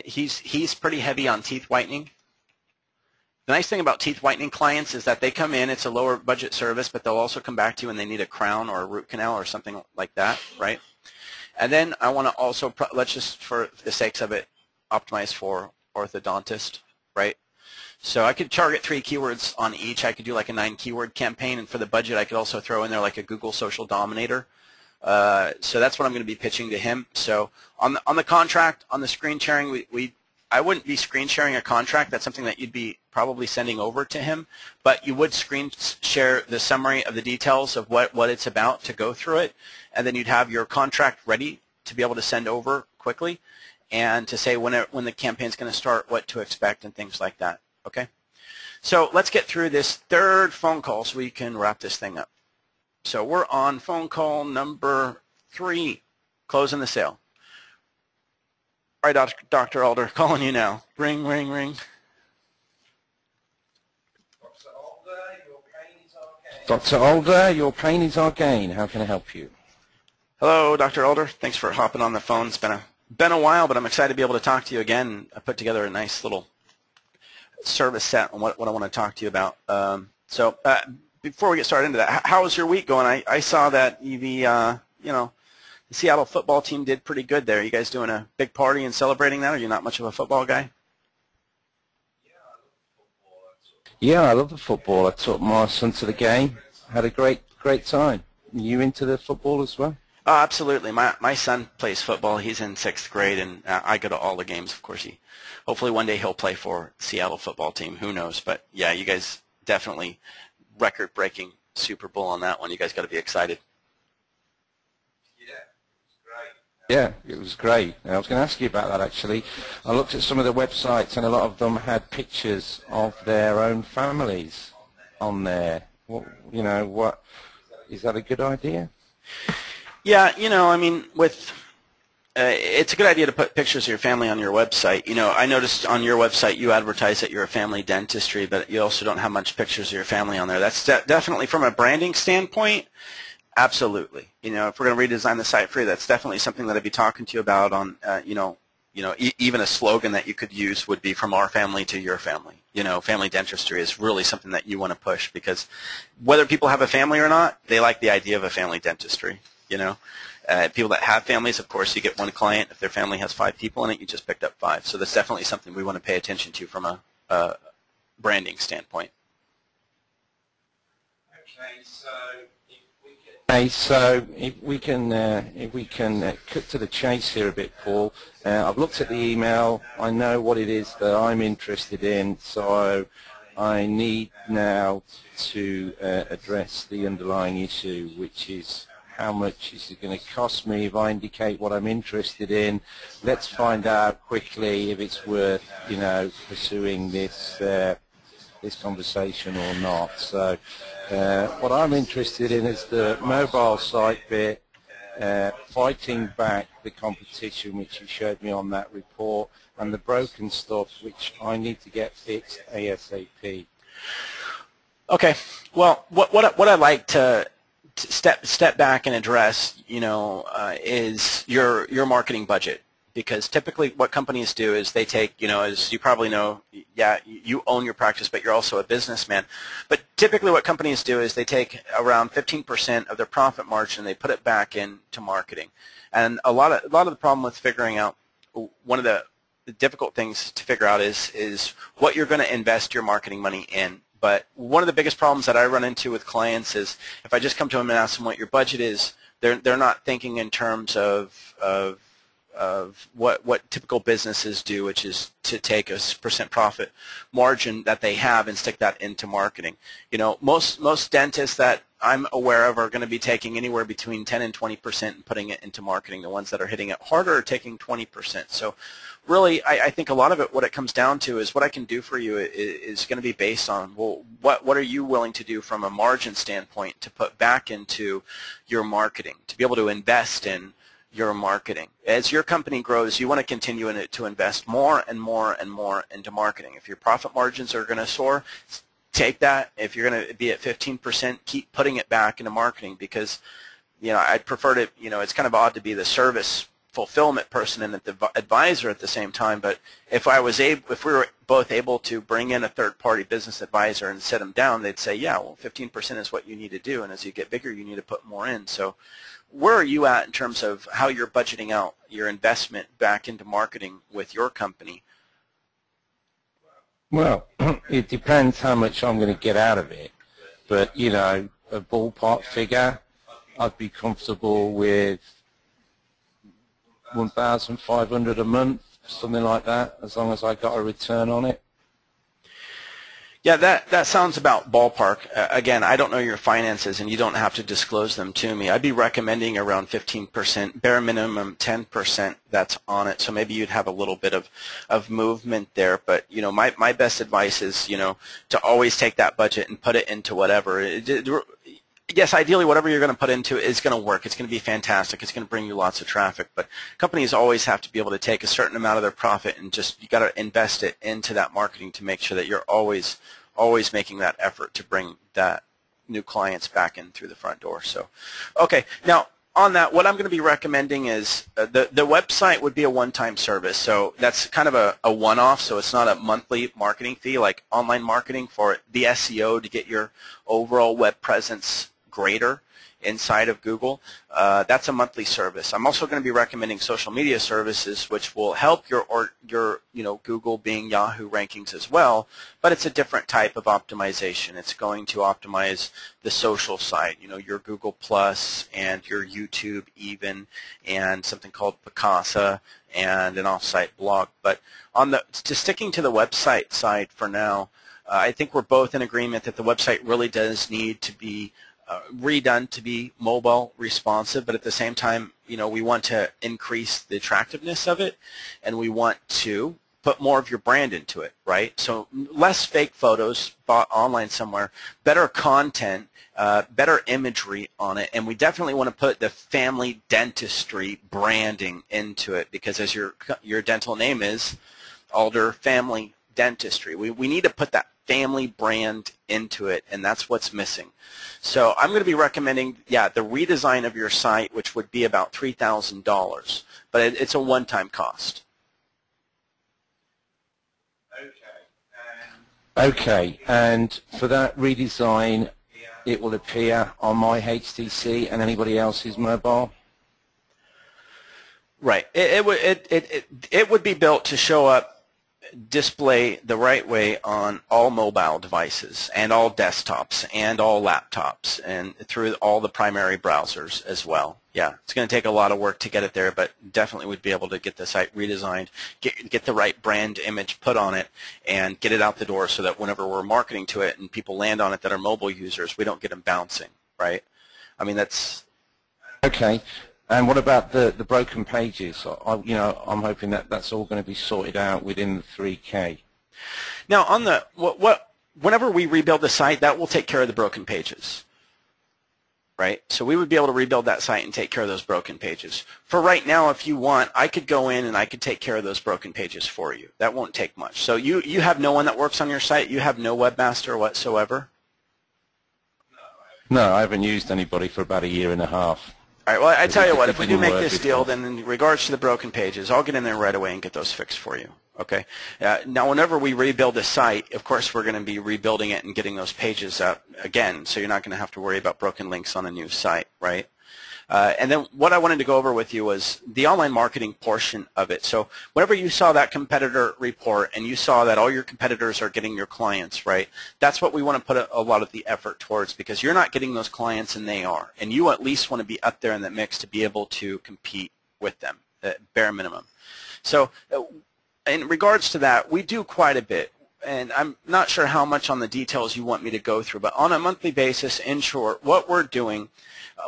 He's pretty heavy on teeth whitening. The nice thing about teeth whitening clients is that they come in, it's a lower budget service, but they'll also come back to you when they need a crown or a root canal or something like that, right? And then I want to also, let's just for the sakes of it, optimize for orthodontist, right? So I could target 3 keywords on each. I could do like a 9-keyword campaign, and for the budget I could also throw in there like a Google Social Dominator. So that's what I'm going to be pitching to him. So on the contract, on the screen sharing, I wouldn't be screen sharing a contract. That's something that you'd be probably sending over to him, but you would screen share the summary of the details of what it's about to go through it, and then you'd have your contract ready to be able to send over quickly and to say when the campaign's going to start, what to expect, and things like that. Okay? So let's get through this 3rd phone call so we can wrap this thing up. So we're on phone call number 3, closing the sale. All right, Dr. Alder, calling you now. Ring, ring, ring. Dr. Alder, your pain is our gain. How can I help you? Hello, Dr. Alder. Thanks for hopping on the phone. It's been a while, but I'm excited to be able to talk to you again. I put together a nice little service set on what I want to talk to you about. So before we get started into that, how was your week going? I saw that the Seattle football team did pretty good there. You guys doing a big party and celebrating that, or are you not much of a football guy? Yeah, I love the football. I took my son to the game. Had a great time. Are you into the football as well? Oh, absolutely. My son plays football. He's in 6th grade, and I go to all the games. Of course, hopefully one day he'll play for the Seattle football team. Who knows? But yeah, you guys definitely record-breaking Super Bowl on that one. You guys got to be excited. Yeah, it was great. I was going to ask you about that, actually. I looked at some of the websites, and a lot of them had pictures of their own families on there. What is that a good idea? Yeah, I mean, it's a good idea to put pictures of your family on your website. I noticed on your website you advertise that you're a family dentistry, but you also don't have much pictures of your family on there. That's definitely, from a branding standpoint, absolutely. If we're going to redesign the site for you, that's definitely something that I'd be talking to you about on, even a slogan that you could use would be from our family to your family. Family dentistry is really something that you want to push, because whether people have a family or not, they like the idea of a family dentistry. People that have families, of course, you get 1 client. If their family has 5 people in it, you just picked up 5. So that's definitely something we want to pay attention to from a branding standpoint. So if we can cut to the chase here a bit, Paul. I've looked at the email. I know what it is that I'm interested in, so I need now to address the underlying issue, which is how much is it going to cost me if I indicate what I'm interested in. Let's find out quickly if it's worth pursuing this conversation or not. So what I'm interested in is the mobile site bit, fighting back the competition, which you showed me on that report, and the broken stuff, which I need to get fixed ASAP. Okay. Well, what I'd like to step back and address, is your marketing budget. Because typically what companies do is they take, as you probably know, yeah, you own your practice, but you're also a businessman. But typically what companies do is they take around 15% of their profit margin and they put it back into marketing. And a lot of the problem with figuring out, one of the difficult things to figure out is what you're going to invest your marketing money in. But one of the biggest problems that I run into with clients is if I just come to them and ask them what your budget is, they're not thinking in terms of what typical businesses do, which is to take a percent profit margin that they have and stick that into marketing. Most dentists that I'm aware of are going to be taking anywhere between 10 and 20% and putting it into marketing. The ones that are hitting it harder are taking 20%. So really, I think a lot of it, what it comes down to is what I can do for you is going to be based on, well, what are you willing to do from a margin standpoint to put back into your marketing, to be able to invest in your marketing. As your company grows, you want to continue to invest more and more and more into marketing. If your profit margins are going to soar, take that. If you're going to be at 15%, keep putting it back into marketing, because I'd prefer to, it's kind of odd to be the service fulfillment person and the advisor at the same time, but if we were both able to bring in a third-party business advisor and sit them down, they'd say, yeah, well, 15% is what you need to do, and as you get bigger, you need to put more in. So where are you at in terms of how you're budgeting out your investment back into marketing with your company? Well, it depends how much I'm going to get out of it. But, you know, a ballpark figure, I'd be comfortable with 1,500 a month, something like that, as long as I got a return on it. Yeah, that sounds about ballpark. Again, I don't know your finances, and you don't have to disclose them to me. I'd be recommending around 15%, bare minimum 10% that's on it. So maybe you'd have a little bit of movement there. But, you know, my best advice is, you know, to always take that budget and put it into whatever. Yes, ideally, whatever you're going to put into it is going to work. It's going to be fantastic. It's going to bring you lots of traffic. But companies always have to be able to take a certain amount of their profit and just, you got to invest it into that marketing to make sure that you're always making that effort to bring that new clients back in through the front door. So, okay. Now, on that, what I'm going to be recommending is the website would be a one-time service. So that's kind of a one-off, so it's not a monthly marketing fee like online marketing for the SEO to get your overall web presence greater inside of Google. That's a monthly service. I'm also going to be recommending social media services, which will help your you know, Google, Bing, Yahoo rankings as well, but it's a different type of optimization. It's going to optimize the social side, you know, your Google Plus and your YouTube even, and something called Picasa and an offsite blog. But on just sticking to the website side for now, I think we're both in agreement that the website really does need to be redone to be mobile responsive, but at the same time, you know, we want to increase the attractiveness of it, and we want to put more of your brand into it, right? So less fake photos bought online somewhere, better content, better imagery on it, and we definitely want to put the family dentistry branding into it, because as your dental name is, Alder Family Dentistry. We need to put that family brand into it, and that's what's missing. So I'm going to be recommending, yeah, the redesign of your site, which would be about $3,000, but it's a one-time cost. Okay, and for that redesign, it will appear on my HTC and anybody else's mobile? Right. It would be built to show up, display the right way on all mobile devices and all desktops and all laptops and through all the primary browsers as well. Yeah, it's going to take a lot of work to get it there, but definitely would be able to get the site redesigned, get the right brand image put on it, and get it out the door so that whenever we're marketing to it and people land on it that are mobile users, we don't get them bouncing, right? I mean, that's... Okay. And what about the broken pages? You know, I'm hoping that that's all going to be sorted out within the 3K. Now, on the whenever we rebuild the site, that will take care of the broken pages, right? So we would be able to rebuild that site and take care of those broken pages. For right now, if you want, I could go in and I could take care of those broken pages for you. That won't take much. So you have no one that works on your site? You have no webmaster whatsoever? No, I haven't used anybody for about a year and a half. All right, well, I tell you what, if we do make this deal, then in regards to the broken pages, I'll get in there right away and get those fixed for you, okay? Now, whenever we rebuild the site, of course, we're going to be rebuilding it and getting those pages up again, so you're not going to have to worry about broken links on a new site, right? And then what I wanted to go over with you was the online marketing portion of it. So whenever you saw that competitor report and you saw that all your competitors are getting your clients, right, that's what we want to put a lot of the effort towards, because you're not getting those clients and they are. And you at least want to be up there in the mix to be able to compete with them, at bare minimum. So in regards to that, we do quite a bit. And I'm not sure how much on the details you want me to go through, but on a monthly basis, in short, what we're doing,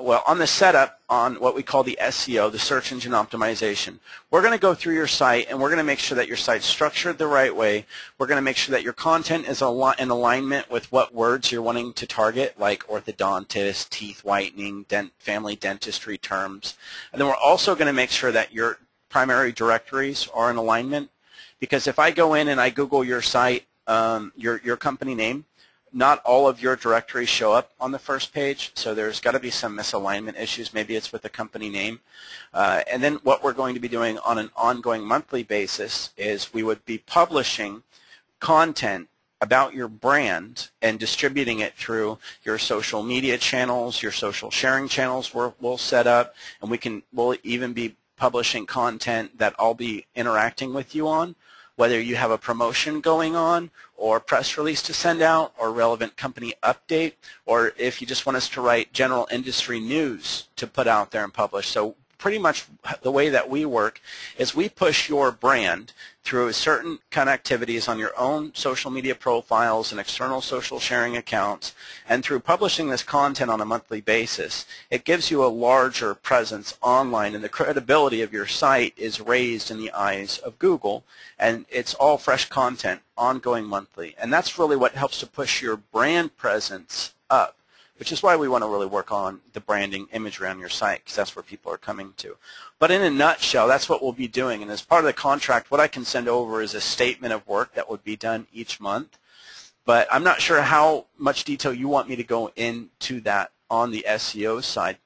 well, on the setup on what we call the SEO, the search engine optimization, we're going to go through your site and we're going to make sure that your site's structured the right way. We're going to make sure that your content is in alignment with what words you're wanting to target, like orthodontist, teeth whitening, family dentistry terms. And then we're also going to make sure that your primary directories are in alignment, because if I go in and I Google your site, your company name, not all of your directories show up on the first page, so there's got to be some misalignment issues. Maybe it's with the company name. And then what we're going to be doing on an ongoing monthly basis is we would be publishing content about your brand and distributing it through your social media channels, your social sharing channels we'll set up, and we'll even be publishing content that I'll be interacting with you on whether you have a promotion going on or press release to send out or relevant company update, or if you just want us to write general industry news to put out there and publish. So pretty much the way that we work is we push your brand through certain kind of activities on your own social media profiles and external social sharing accounts, and through publishing this content on a monthly basis, it gives you a larger presence online, and the credibility of your site is raised in the eyes of Google, and it's all fresh content, ongoing monthly, and that's really what helps to push your brand presence up, which is why we want to really work on the branding imagery on your site, because that's where people are coming to. But in a nutshell, that's what we'll be doing. And as part of the contract, what I can send over is a statement of work that would be done each month. But I'm not sure how much detail you want me to go into that on the SEO side.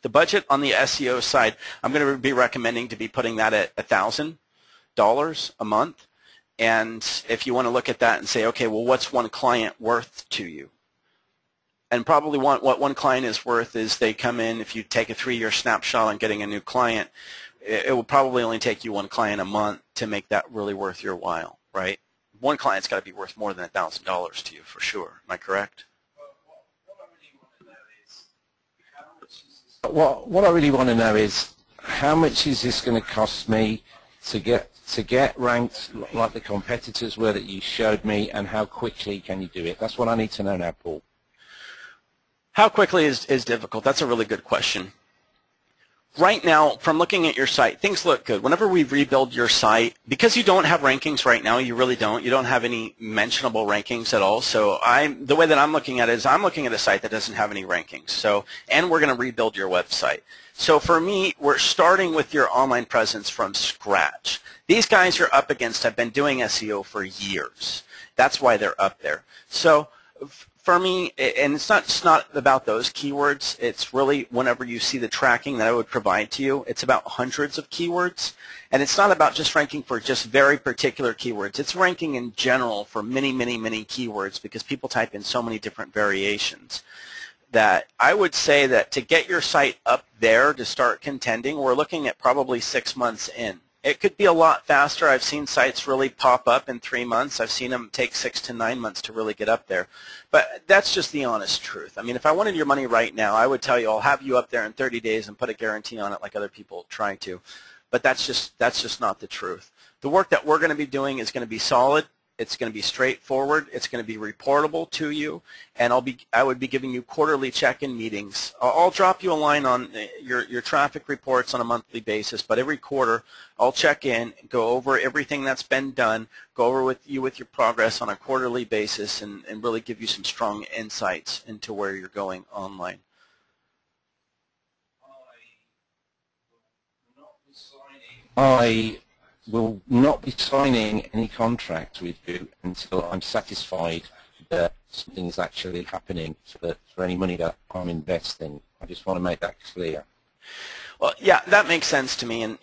The budget on the SEO side, I'm going to be recommending to be putting that at $1,000 a month. And if you want to look at that and say, okay, well, what's one client worth to you? And probably what one client is worth is they come in, if you take a 3-year snapshot on getting a new client, it will probably only take you one client a month to make that really worth your while, right? One client's got to be worth more than $1,000 to you for sure. Am I correct? What I really want to know is how much is this going to cost me to get ranked like the competitors were that you showed me, and how quickly can you do it? That's what I need to know now, Paul. How quickly is difficult? That's a really good question. Right now, from looking at your site, things look good. Whenever we rebuild your site, because you don't have rankings right now, you really don't. You don't have any mentionable rankings at all. So the way that I'm looking at it is I'm looking at a site that doesn't have any rankings. So, and we're going to rebuild your website. So for me, we're starting with your online presence from scratch. These guys you're up against have been doing SEO for years. That's why they're up there. So for me, and it's not about those keywords, it's really whenever you see the tracking that I would provide to you, it's about hundreds of keywords, and it's not about just ranking for just very particular keywords. It's ranking in general for many, many, many keywords, because people type in so many different variations that I would say that to get your site up there to start contending, we're looking at probably 6 months in. It could be a lot faster. I've seen sites really pop up in 3 months. I've seen them take 6 to 9 months to really get up there. But that's just the honest truth. I mean, if I wanted your money right now, I would tell you I'll have you up there in 30 days and put a guarantee on it like other people try to. But that's just not the truth. The work that we're going to be doing is going to be solid. It's going to be straightforward. It's going to be reportable to you, and I would be giving you quarterly check-in meetings. I'll drop you a line on your traffic reports on a monthly basis, but every quarter I'll check in, go over everything that's been done, go over with your progress on a quarterly basis, and really give you some strong insights into where you're going online. I will not be signing any contract with you until I'm satisfied that something is actually happening for any money that I'm investing. I just want to make that clear. Well, yeah, that makes sense to me. And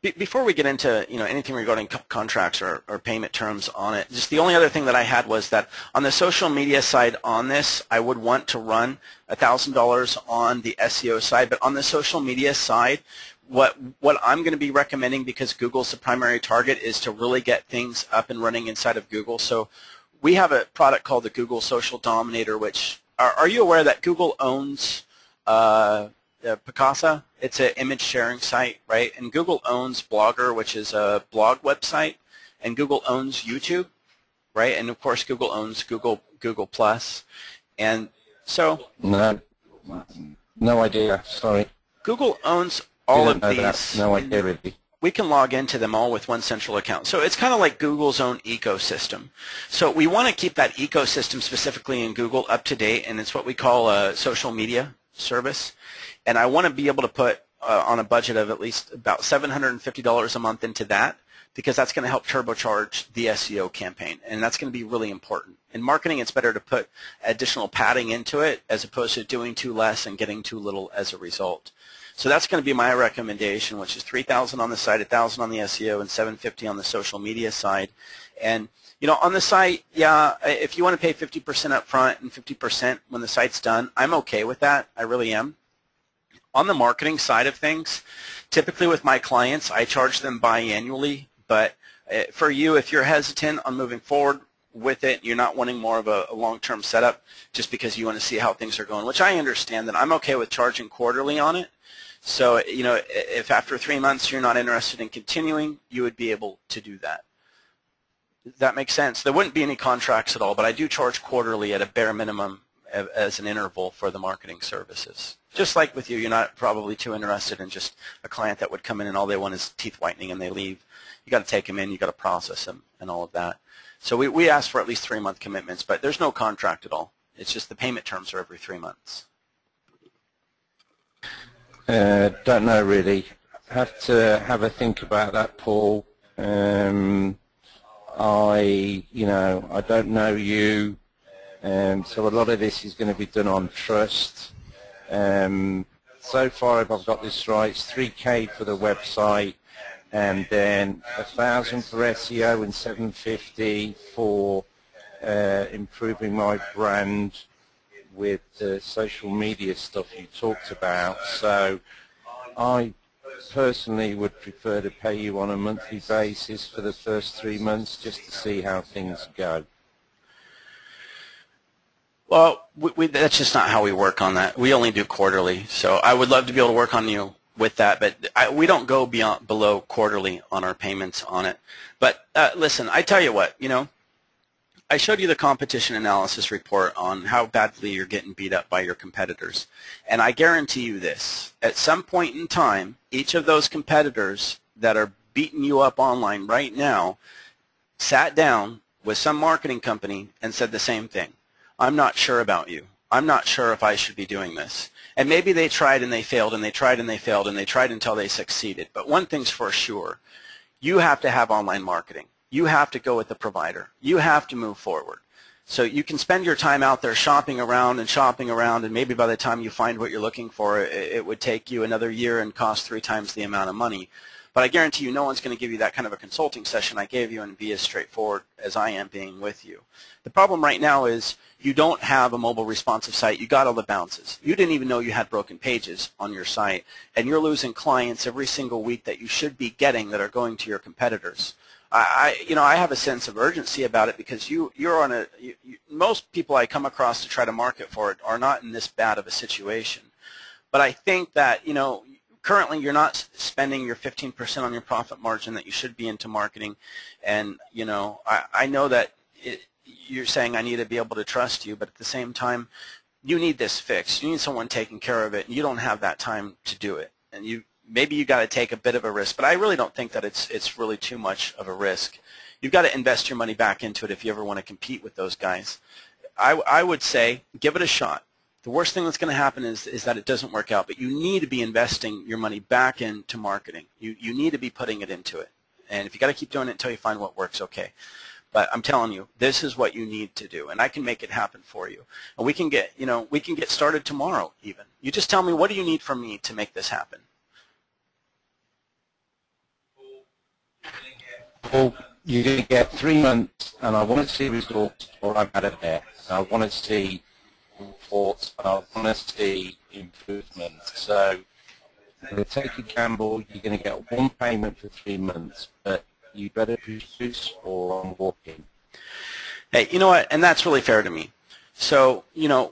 before we get into anything regarding contracts or payment terms on it, just the only other thing that I had was that on the social media side on this, I would want to run $1,000 on the SEO side, but on the social media side, what I'm going to be recommending, because Google's the primary target, is to really get things up and running inside of Google. So we have a product called the Google Social Dominator, which are you aware that Google owns Picasa? It's an image sharing site, right? And Google owns Blogger, which is a blog website, and Google owns YouTube, right? And of course Google owns Google Plus. And so no idea. Sorry. Google owns all of these. That. No idea, really. We can log into them all with one central account. So it's kind of like Google's own ecosystem. So we want to keep that ecosystem specifically in Google up to date, and it's what we call a social media service. And I want to be able to put on a budget of at least about $750 a month into that, because that's going to help turbocharge the SEO campaign, and that's going to be really important. In marketing, it's better to put additional padding into it as opposed to doing too less and getting too little as a result. So that's going to be my recommendation, which is $3,000 on the site, $1,000 on the SEO, and $750 on the social media side. And on the site, yeah, if you want to pay 50% up front and 50% when the site's done, I'm okay with that. I really am. On the marketing side of things, typically with my clients, I charge them biannually But for you, if you're hesitant on moving forward with it, you're not wanting more of a long-term setup just because you want to see how things are going, which I understand, that I'm okay with charging quarterly on it. So, you know, if after 3 months you're not interested in continuing, you would be able to do that. Does that make sense? There wouldn't be any contracts at all, but I do charge quarterly at a bare minimum as an interval for the marketing services. Just like with you, you're not probably too interested in just a client that would come in and all they want is teeth whitening and they leave. You got to take them in, you got to process them and all of that. So we ask for at least 3-month commitments, but there's no contract at all. It's just the payment terms are every 3 months. Don't know really. Have to have a think about that, Paul. I don't know you, so a lot of this is going to be done on trust. So far, if I've got this right, it's 3K for the website, and then 1,000 for SEO and 750 for improving my brand with the social media stuff you talked about. So I personally would prefer to pay you on a monthly basis for the first 3 months just to see how things go. Well, that's just not how we work on that. We only do quarterly. So I would love to be able to work on you with that, but we don't go below quarterly on our payments on it. But listen, I tell you what, you know, I showed you the competition analysis report on how badly you're getting beat up by your competitors. And I guarantee you this, at some point in time, each of those competitors that are beating you up online right now sat down with some marketing company and said the same thing. I'm not sure about you. I'm not sure if I should be doing this. And maybe they tried and they failed and they tried and they failed and they tried until they succeeded. But one thing's for sure, you have to have online marketing. You have to go with the provider. You have to move forward. So you can spend your time out there shopping around, and maybe by the time you find what you're looking for, it would take you another year and cost 3 times the amount of money. But I guarantee you no one's going to give you that kind of a consulting session I gave you and be as straightforward as I am being with you. The problem right now is you don't have a mobile responsive site. You got all the bounces. You didn't even know you had broken pages on your site, and you're losing clients every single week that you should be getting that are going to your competitors. I have a sense of urgency about it because you're on most people I come across to try to market for it are not in this bad of a situation. But I think that, currently you're not spending your 15% on your profit margin that you should be into marketing. And, I know that you're saying I need to be able to trust you, but at the same time, you need this fixed. You need someone taking care of it, and you don't have that time to do it. And maybe you got to take a bit of a risk, but I really don't think that it's really too much of a risk. You've got to invest your money back into it if you ever want to compete with those guys. I would say give it a shot. The worst thing that's going to happen is that it doesn't work out, but you need to be investing your money back into marketing. You need to be putting it into it. And if you got to keep doing it until you find what works, okay. But I'm telling you, this is what you need to do, and I can make it happen for you. And we can get started tomorrow even. You just tell me, what do you need from me to make this happen? Well, you're going to get 3 months, and I want to see results, or I'm out of there. I want to see reports, and I want to see improvements. So I'm going to take a gamble. You're going to get 1 payment for 3 months, but you better produce or I'm walking. Hey, you know what? And that's really fair to me. So,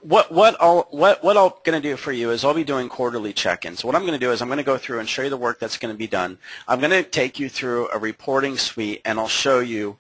what I'm going to do for you is I'll be doing quarterly check-ins. So what I'm going to do is I'm going to go through and show you the work that's going to be done. I'm going to take you through a reporting suite, and I'll show you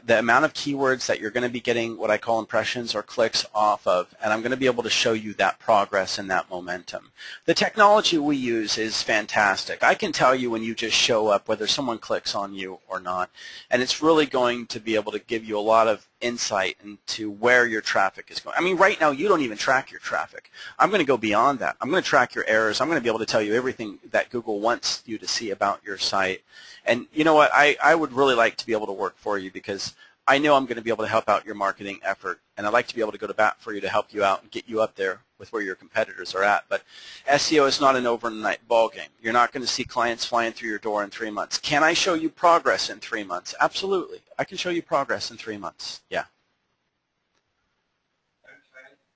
the amount of keywords that you're going to be getting what I call impressions or clicks off of, and I'm going to be able to show you that progress and that momentum. The technology we use is fantastic. I can tell you when you just show up whether someone clicks on you or not, and it's really going to be able to give you a lot of insight into where your traffic is going. I mean, right now you don't even track your traffic. I'm going to go beyond that. I'm going to track your errors. I'm going to be able to tell you everything that Google wants you to see about your site. And you know what? I would really like to be able to work for you because I know I'm going to be able to help out your marketing effort, and I'd like to be able to go to bat for you to help you out and get you up there with where your competitors are at. But SEO is not an overnight ball game. You're not going to see clients flying through your door in 3 months. Can I show you progress in 3 months? Absolutely. I can show you progress in 3 months. Yeah.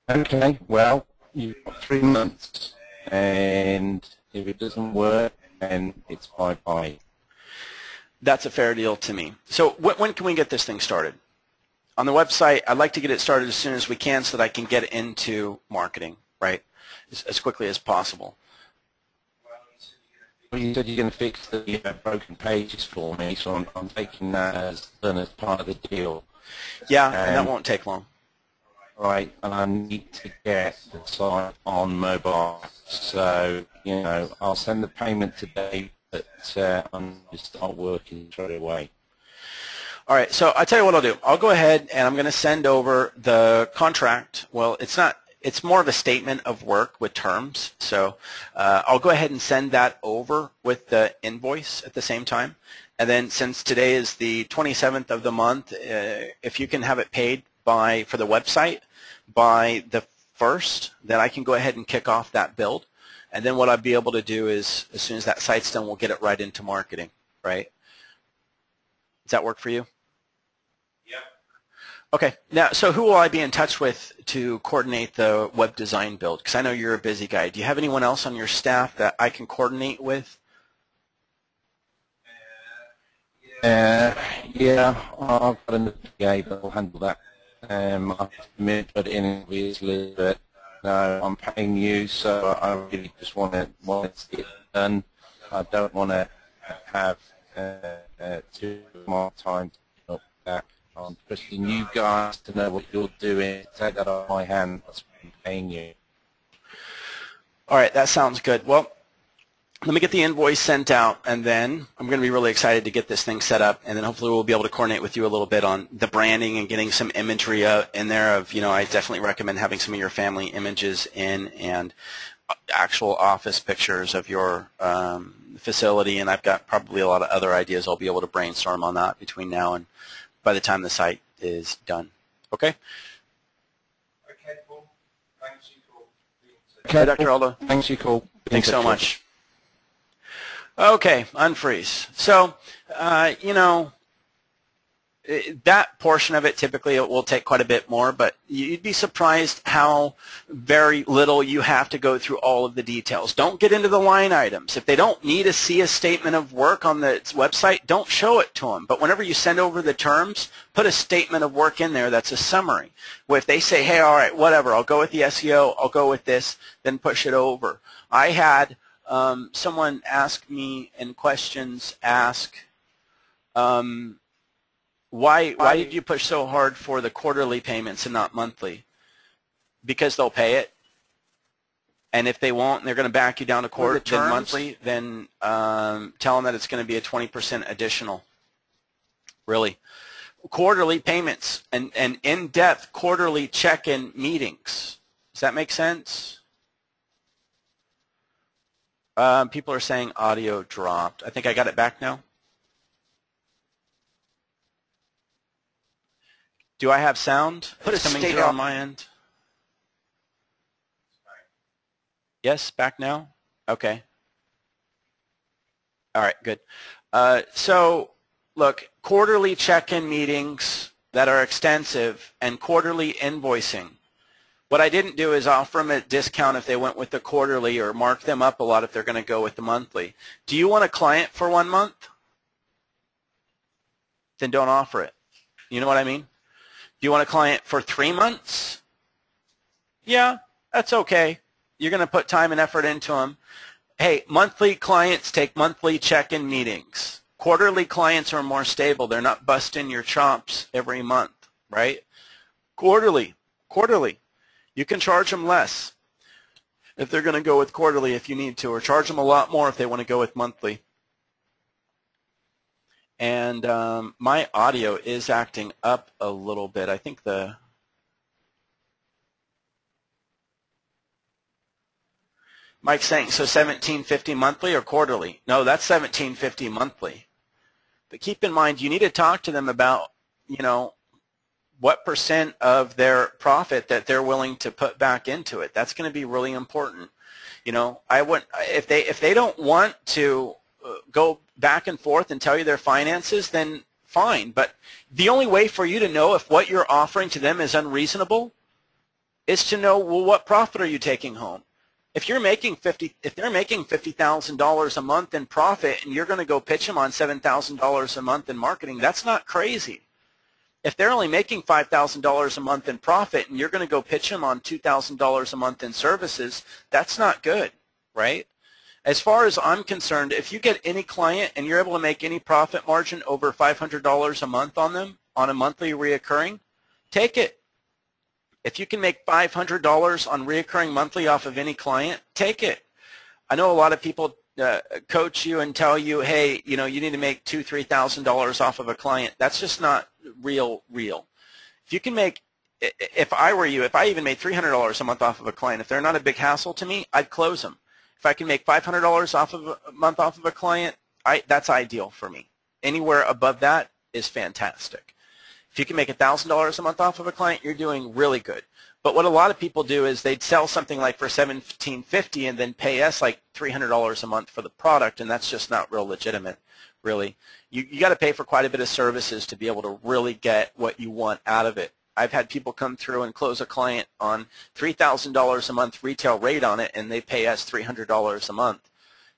Okay, well, you've got 3 months, and if it doesn't work, then it's bye-bye. That's a fair deal to me. So when can we get this thing started? On the website, I'd like to get it started as soon as we can so that I can get into marketing, right, as quickly as possible. Well, you said you're going to fix the broken pages for me, so I'm taking that as done as part of the deal. Yeah, and that won't take long. Right, and I need to get the site on mobile, so, you know, I'll send the payment today, but I'm going to start working straight away. All right, so I'll tell you what I'll do. I'll go ahead and I'm going to send over the contract. Well, it's more of a statement of work with terms, so I'll go ahead and send that over with the invoice at the same time. And then since today is the 27th of the month, if you can have it paid for the website by the 1st, then I can go ahead and kick off that build. And then what I'll be able to do is, as soon as that site's done, we'll get it right into marketing, right? Does that work for you? Yeah. Okay. Now, so who will I be in touch with to coordinate the web design build? Because I know you're a busy guy. Do you have anyone else on your staff that I can coordinate with? Yeah, I've got another guy that will handle that. I've put in obviously, but no, I'm paying you, so I really just want to get done. I don't want to have too much time to pick up that. I'm trusting you guys to know what you're doing. Take that off my hand. That's what I'm paying you. All right, that sounds good. Well, let me get the invoice sent out, and then I'm going to be really excited to get this thing set up, and then hopefully we'll be able to coordinate with you a little bit on the branding and getting some imagery in there of, you know, I definitely recommend having some of your family images in and actual office pictures of your facility, and I've got probably a lot of other ideas I'll be able to brainstorm on that between now and by the time the site is done. Okay? Okay, Paul. Thanks you for being so. Okay, Dr. Aldo. Thanks, you call. Thanks so much. Okay, unfreeze. So, you know, that portion of it typically it will take quite a bit more, but you'd be surprised how very little you have to go through all of the details. Don't get into the line items. If they don't need to see a statement of work on the website, don't show it to them. But whenever you send over the terms, put a statement of work in there that's a summary. Well, if they say, hey, all right, whatever, I'll go with the SEO, I'll go with this, then push it over. I had someone ask me in questions, why did you push so hard for the quarterly payments and not monthly? Because they'll pay it, and if they won't, and they're going to back you down to monthly, then tell them that it's going to be a 20% additional. Really. Quarterly payments and in-depth quarterly check-in meetings. Does that make sense? People are saying audio dropped. I think I got it back now. Do I have sound? It's coming through on my end. Yes, back now? Okay. All right, good. So, look, quarterly check-in meetings that are extensive and quarterly invoicing. What I didn't do is offer them a discount if they went with the quarterly or mark them up a lot if they're going to go with the monthly. Do you want a client for 1 month? Then don't offer it. You know what I mean? Do you want a client for 3 months? Yeah, that's okay. You're going to put time and effort into them. Hey, monthly clients take monthly check-in meetings. Quarterly clients are more stable. They're not busting your chops every month, right? Quarterly. You can charge them less if they're going to go with quarterly if you need to, or charge them a lot more if they want to go with monthly. And my audio is acting up a little bit. I think Mike's saying, so $17.50 monthly or quarterly? No, that's $17.50 monthly. But keep in mind, you need to talk to them about, you know, what % of their profit that they're willing to put back into it. That's going to be really important. You know, if they don't want to go back and forth and tell you their finances, then fine. But the only way for you to know if what you're offering to them is unreasonable is to know, well, what profit are you taking home? If they're making $50,000 a month in profit and you're going to go pitch them on $7,000 a month in marketing, that's not crazy. If they're only making $5,000 a month in profit and you're going to go pitch them on $2,000 a month in services, that's not good, right? As far as I'm concerned, if you get any client and you're able to make any profit margin over $500 a month on them on a monthly reoccurring, take it. If you can make $500 on reoccurring monthly off of any client, take it. I know a lot of people coach you and tell you, hey, you know, you need to make $2,000, $3,000 off of a client. That's just not real. If you can make, if I were you, if I even made $300 a month off of a client, if they're not a big hassle to me, I'd close them. If I can make $500 off of a month off of a client, that's ideal for me. Anywhere above that is fantastic. If you can make $1,000 a month off of a client, you're doing really good. But what a lot of people do is they'd sell something like for $1,750 and then pay us like $300 a month for the product, and that's just not real legitimate, really. You got to pay for quite a bit of services to be able to really get what you want out of it. I've had people come through and close a client on $3,000 a month retail rate on it, and they pay us $300 a month.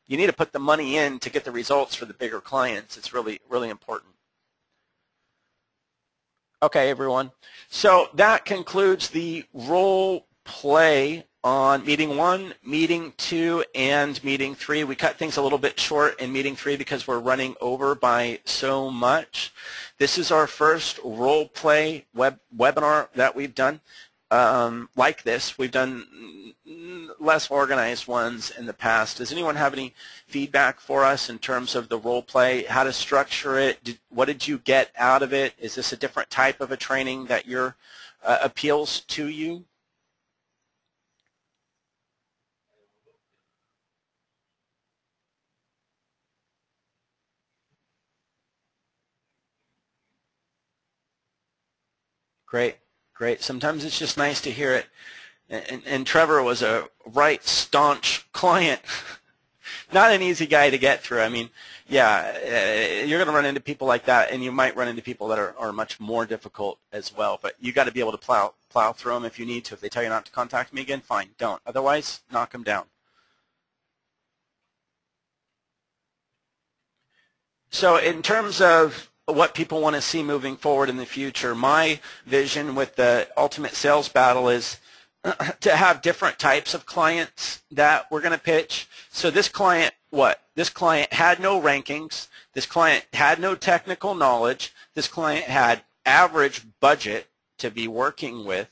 You need to put the money in to get the results for the bigger clients. It's really, really important. Okay, everyone. So that concludes the role play on meeting 1, meeting 2, and meeting 3. We cut things a little bit short in meeting 3 because we're running over by so much. This is our first role play webinar that we've done like this. We've done less organized ones in the past. Does anyone have any feedback for us in terms of the role play, how to structure it? What did you get out of it? Is this a different type of a training that appeals to you? Great, great. Sometimes it's just nice to hear it. And Trevor was a right staunch client. Not an easy guy to get through. I mean, yeah, you're going to run into people like that, and you might run into people that are much more difficult as well. But you got to be able to plow through them if you need to. If they tell you not to contact me again, fine, don't. Otherwise, knock them down. So in terms of what people want to see moving forward in the future, my vision with the Ultimate Sales Battle is to have different types of clients that we're going to pitch. So this client, this client had no rankings. This client had no technical knowledge. This client had average budget to be working with.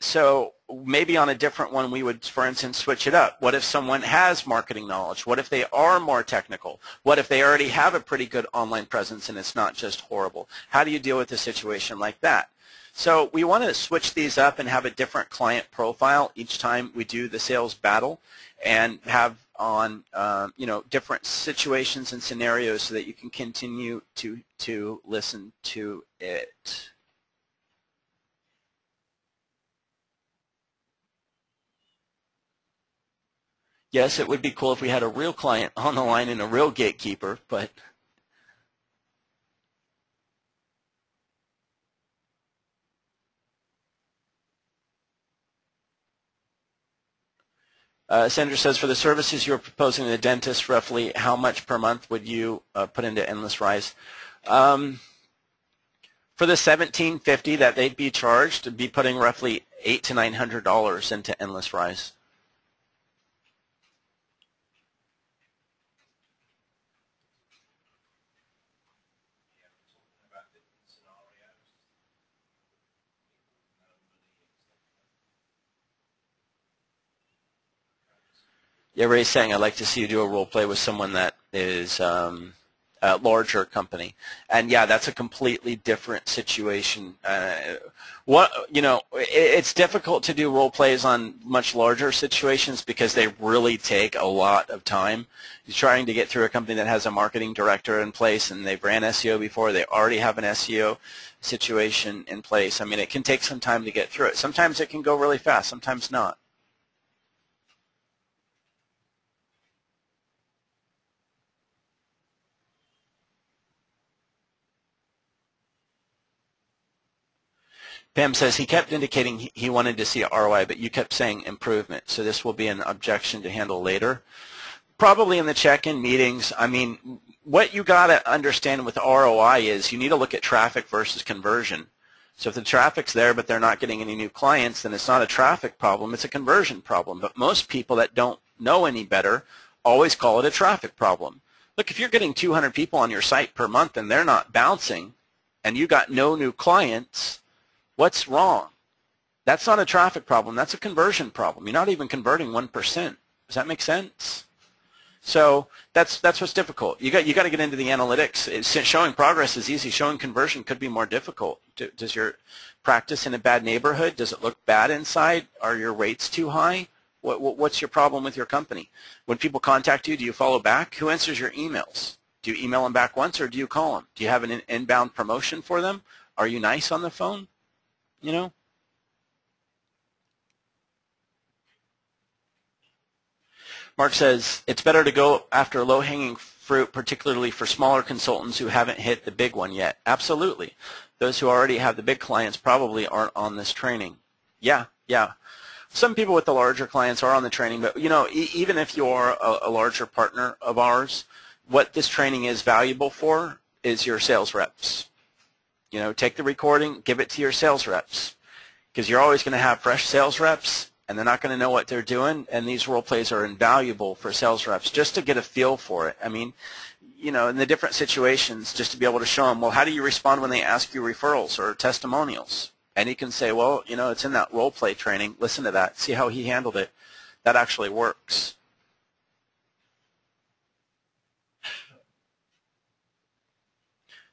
So maybe on a different one we would, for instance, switch it up. What if someone has marketing knowledge? What if they are more technical? What if they already have a pretty good online presence and it's not just horrible? How do you deal with a situation like that? So we want to switch these up and have a different client profile each time we do the sales battle, and have on different situations and scenarios so that you can continue to listen to it. Yes, it would be cool if we had a real client on the line and a real gatekeeper, but Sandra says, for the services you're proposing to the dentist, roughly how much per month would you put into Endlessrise? For the $1,750 that they'd be charged, to be putting roughly $800 to $900 into Endlessrise. Yeah, Ray's saying I'd like to see you do a role play with someone that is a larger company, and yeah, that's a completely different situation. It's difficult to do role plays on much larger situations because they really take a lot of time. You're trying to get through a company that has a marketing director in place and they've ran SEO before. They already have an SEO situation in place. I mean, it can take some time to get through it. Sometimes it can go really fast, sometimes not. Pam says he kept indicating he wanted to see ROI, but you kept saying improvement. So this will be an objection to handle later. Probably in the check-in meetings. I mean, what you got to understand with ROI is you need to look at traffic versus conversion. So if the traffic's there but they're not getting any new clients, then it's not a traffic problem, it's a conversion problem. But most people that don't know any better always call it a traffic problem. Look, if you're getting 200 people on your site per month and they're not bouncing and you got no new clients, what's wrong? That's not a traffic problem, that's a conversion problem. You're not even converting 1%. Does that make sense? So that's what's difficult. You got to get into the analytics. Showing progress is easy. Showing conversion could be more difficult. Does your practice in a bad neighborhood? Does it look bad inside? Are your rates too high? What's your problem with your company? When people contact you, do you follow back? Who answers your emails? Do you email them back once or do you call them? Do you have an inbound promotion for them? Are you nice on the phone? You know? Mark says, it's better to go after low-hanging fruit, particularly for smaller consultants who haven't hit the big one yet. Absolutely. Those who already have the big clients probably aren't on this training. Yeah. Some people with the larger clients are on the training, but you know, even if you're a larger partner of ours, what this training is valuable for is your sales reps. You know, take the recording, give it to your sales reps, because you're always going to have fresh sales reps, and they're not going to know what they're doing, and these role plays are invaluable for sales reps just to get a feel for it. I mean, you know, in the different situations, just to be able to show them, well, how do you respond when they ask you referrals or testimonials? And he can say, well, you know, it's in that role play training. Listen to that. See how he handled it. That actually works.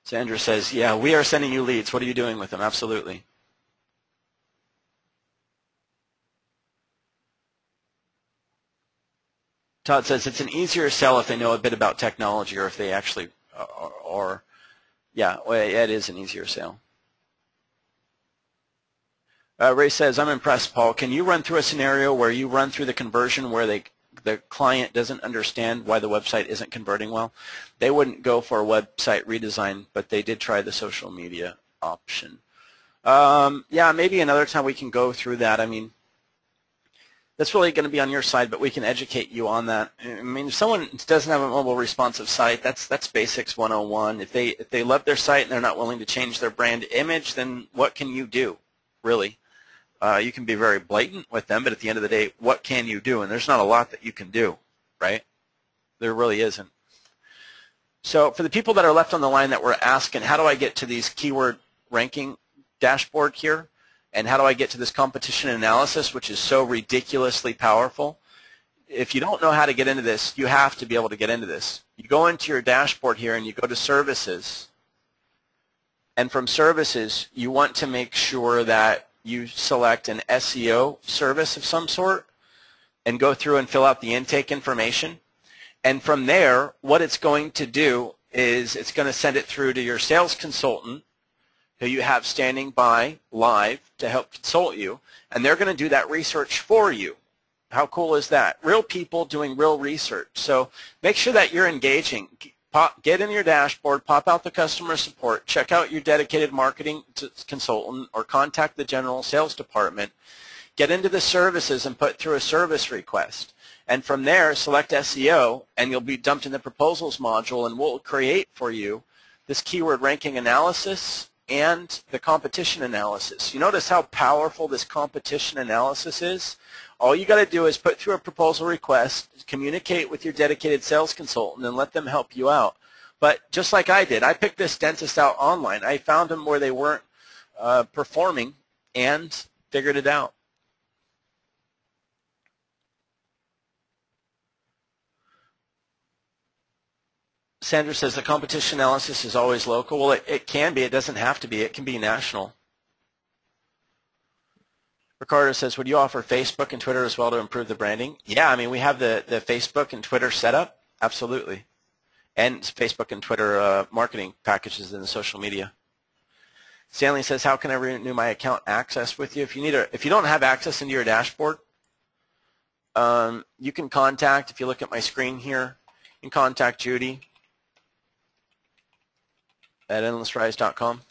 Sandra says, yeah, we are sending you leads. What are you doing with them? Absolutely. Todd says it's an easier sell if they know a bit about technology or if they actually are. Yeah, well, it is an easier sale. Ray says, I'm impressed, Paul. Can you run through a scenario where you run through the conversion where the client doesn't understand why the website isn't converting well? They wouldn't go for a website redesign, but they did try the social media option. Yeah, maybe another time we can go through that. I mean, that's really going to be on your side, but we can educate you on that. I mean, if someone doesn't have a mobile responsive site, that's basics 101. If they love their site and they're not willing to change their brand image, then what can you do, really? You can be very blatant with them, but at the end of the day, what can you do? And there's not a lot that you can do, right? There really isn't. So for the people that are left on the line that were asking, how do I get to these keyword ranking dashboard here? And how do I get to this competition analysis, which is so ridiculously powerful? If you don't know how to get into this, you have to be able to get into this. You go into your dashboard here and you go to services. And from services, you want to make sure that you select an SEO service of some sort and go through and fill out the intake information. And from there, what it's going to do is it's going to send it through to your sales consultant who you have standing by live to help consult you, and they're going to do that research for you. How cool is that? Real people doing real research. So make sure that you're engaging. Get in your dashboard, pop out the customer support, check out your dedicated marketing consultant, or contact the general sales department. Get into the services and put through a service request. And from there, select SEO, and you'll be dumped in the proposals module, and we'll create for you this keyword ranking analysis and the competition analysis. You notice how powerful this competition analysis is? All you got to do is put through a proposal request, communicate with your dedicated sales consultant, and let them help you out. But just like I did, I picked this dentist out online. I found them where they weren't performing and figured it out. Sandra says the competition analysis is always local. Well, it can be. It doesn't have to be. It can be national. Ricardo says, would you offer Facebook and Twitter as well to improve the branding? Yeah, I mean, we have the Facebook and Twitter set up. Absolutely. And Facebook and Twitter marketing packages in the social media. Stanley says, how can I renew my account access with you? If you don't have access into your dashboard, you can contact, if you look at my screen here, you can contact Judy at endlessrise.com.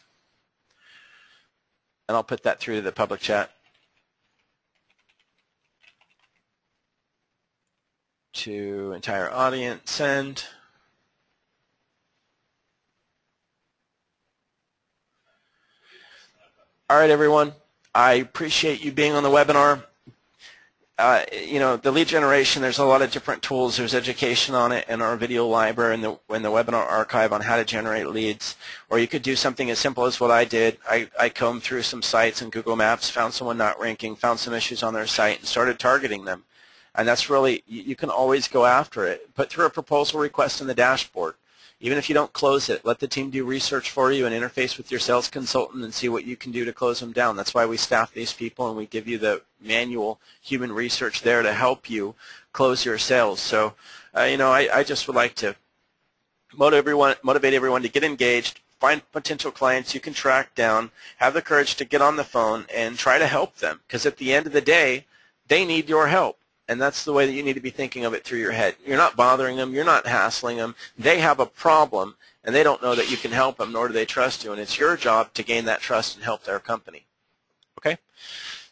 and I'll put that through to the public chat. To entire audience, send. All right, everyone. I appreciate you being on the webinar. You know, the lead generation, there's a lot of different tools. There's education on it in our video library and the webinar archive on how to generate leads. Or you could do something as simple as what I did. I combed through some sites in Google Maps, found someone not ranking, found some issues on their site, and started targeting them. And that's really, you can always go after it. Put through a proposal request in the dashboard. Even if you don't close it, let the team do research for you and interface with your sales consultant and see what you can do to close them down. That's why we staff these people and we give you the manual human research there to help you close your sales. So, you know, I just would like to motivate everyone to get engaged, find potential clients you can track down, have the courage to get on the phone and try to help them. Because at the end of the day, they need your help. And that's the way that you need to be thinking of it through your head. You're not bothering them. You're not hassling them. They have a problem, and they don't know that you can help them, nor do they trust you. And it's your job to gain that trust and help their company. Okay?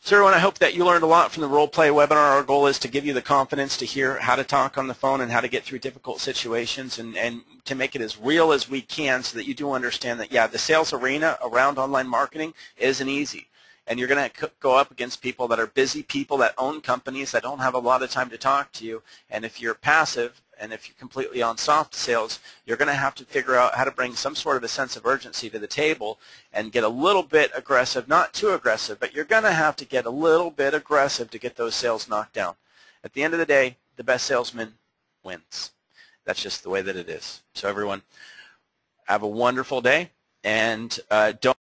So everyone, I hope that you learned a lot from the role play webinar. Our goal is to give you the confidence to hear how to talk on the phone and how to get through difficult situations and to make it as real as we can so that you do understand that, yeah, the sales arena around online marketing isn't easy. And you're going to go up against people that are busy people that own companies that don't have a lot of time to talk to you. And if you're passive and if you're completely on soft sales, you're going to have to figure out how to bring some sort of a sense of urgency to the table and get a little bit aggressive, not too aggressive, but you're going to have to get a little bit aggressive to get those sales knocked down. At the end of the day, the best salesman wins. That's just the way that it is. So everyone, have a wonderful day, and don't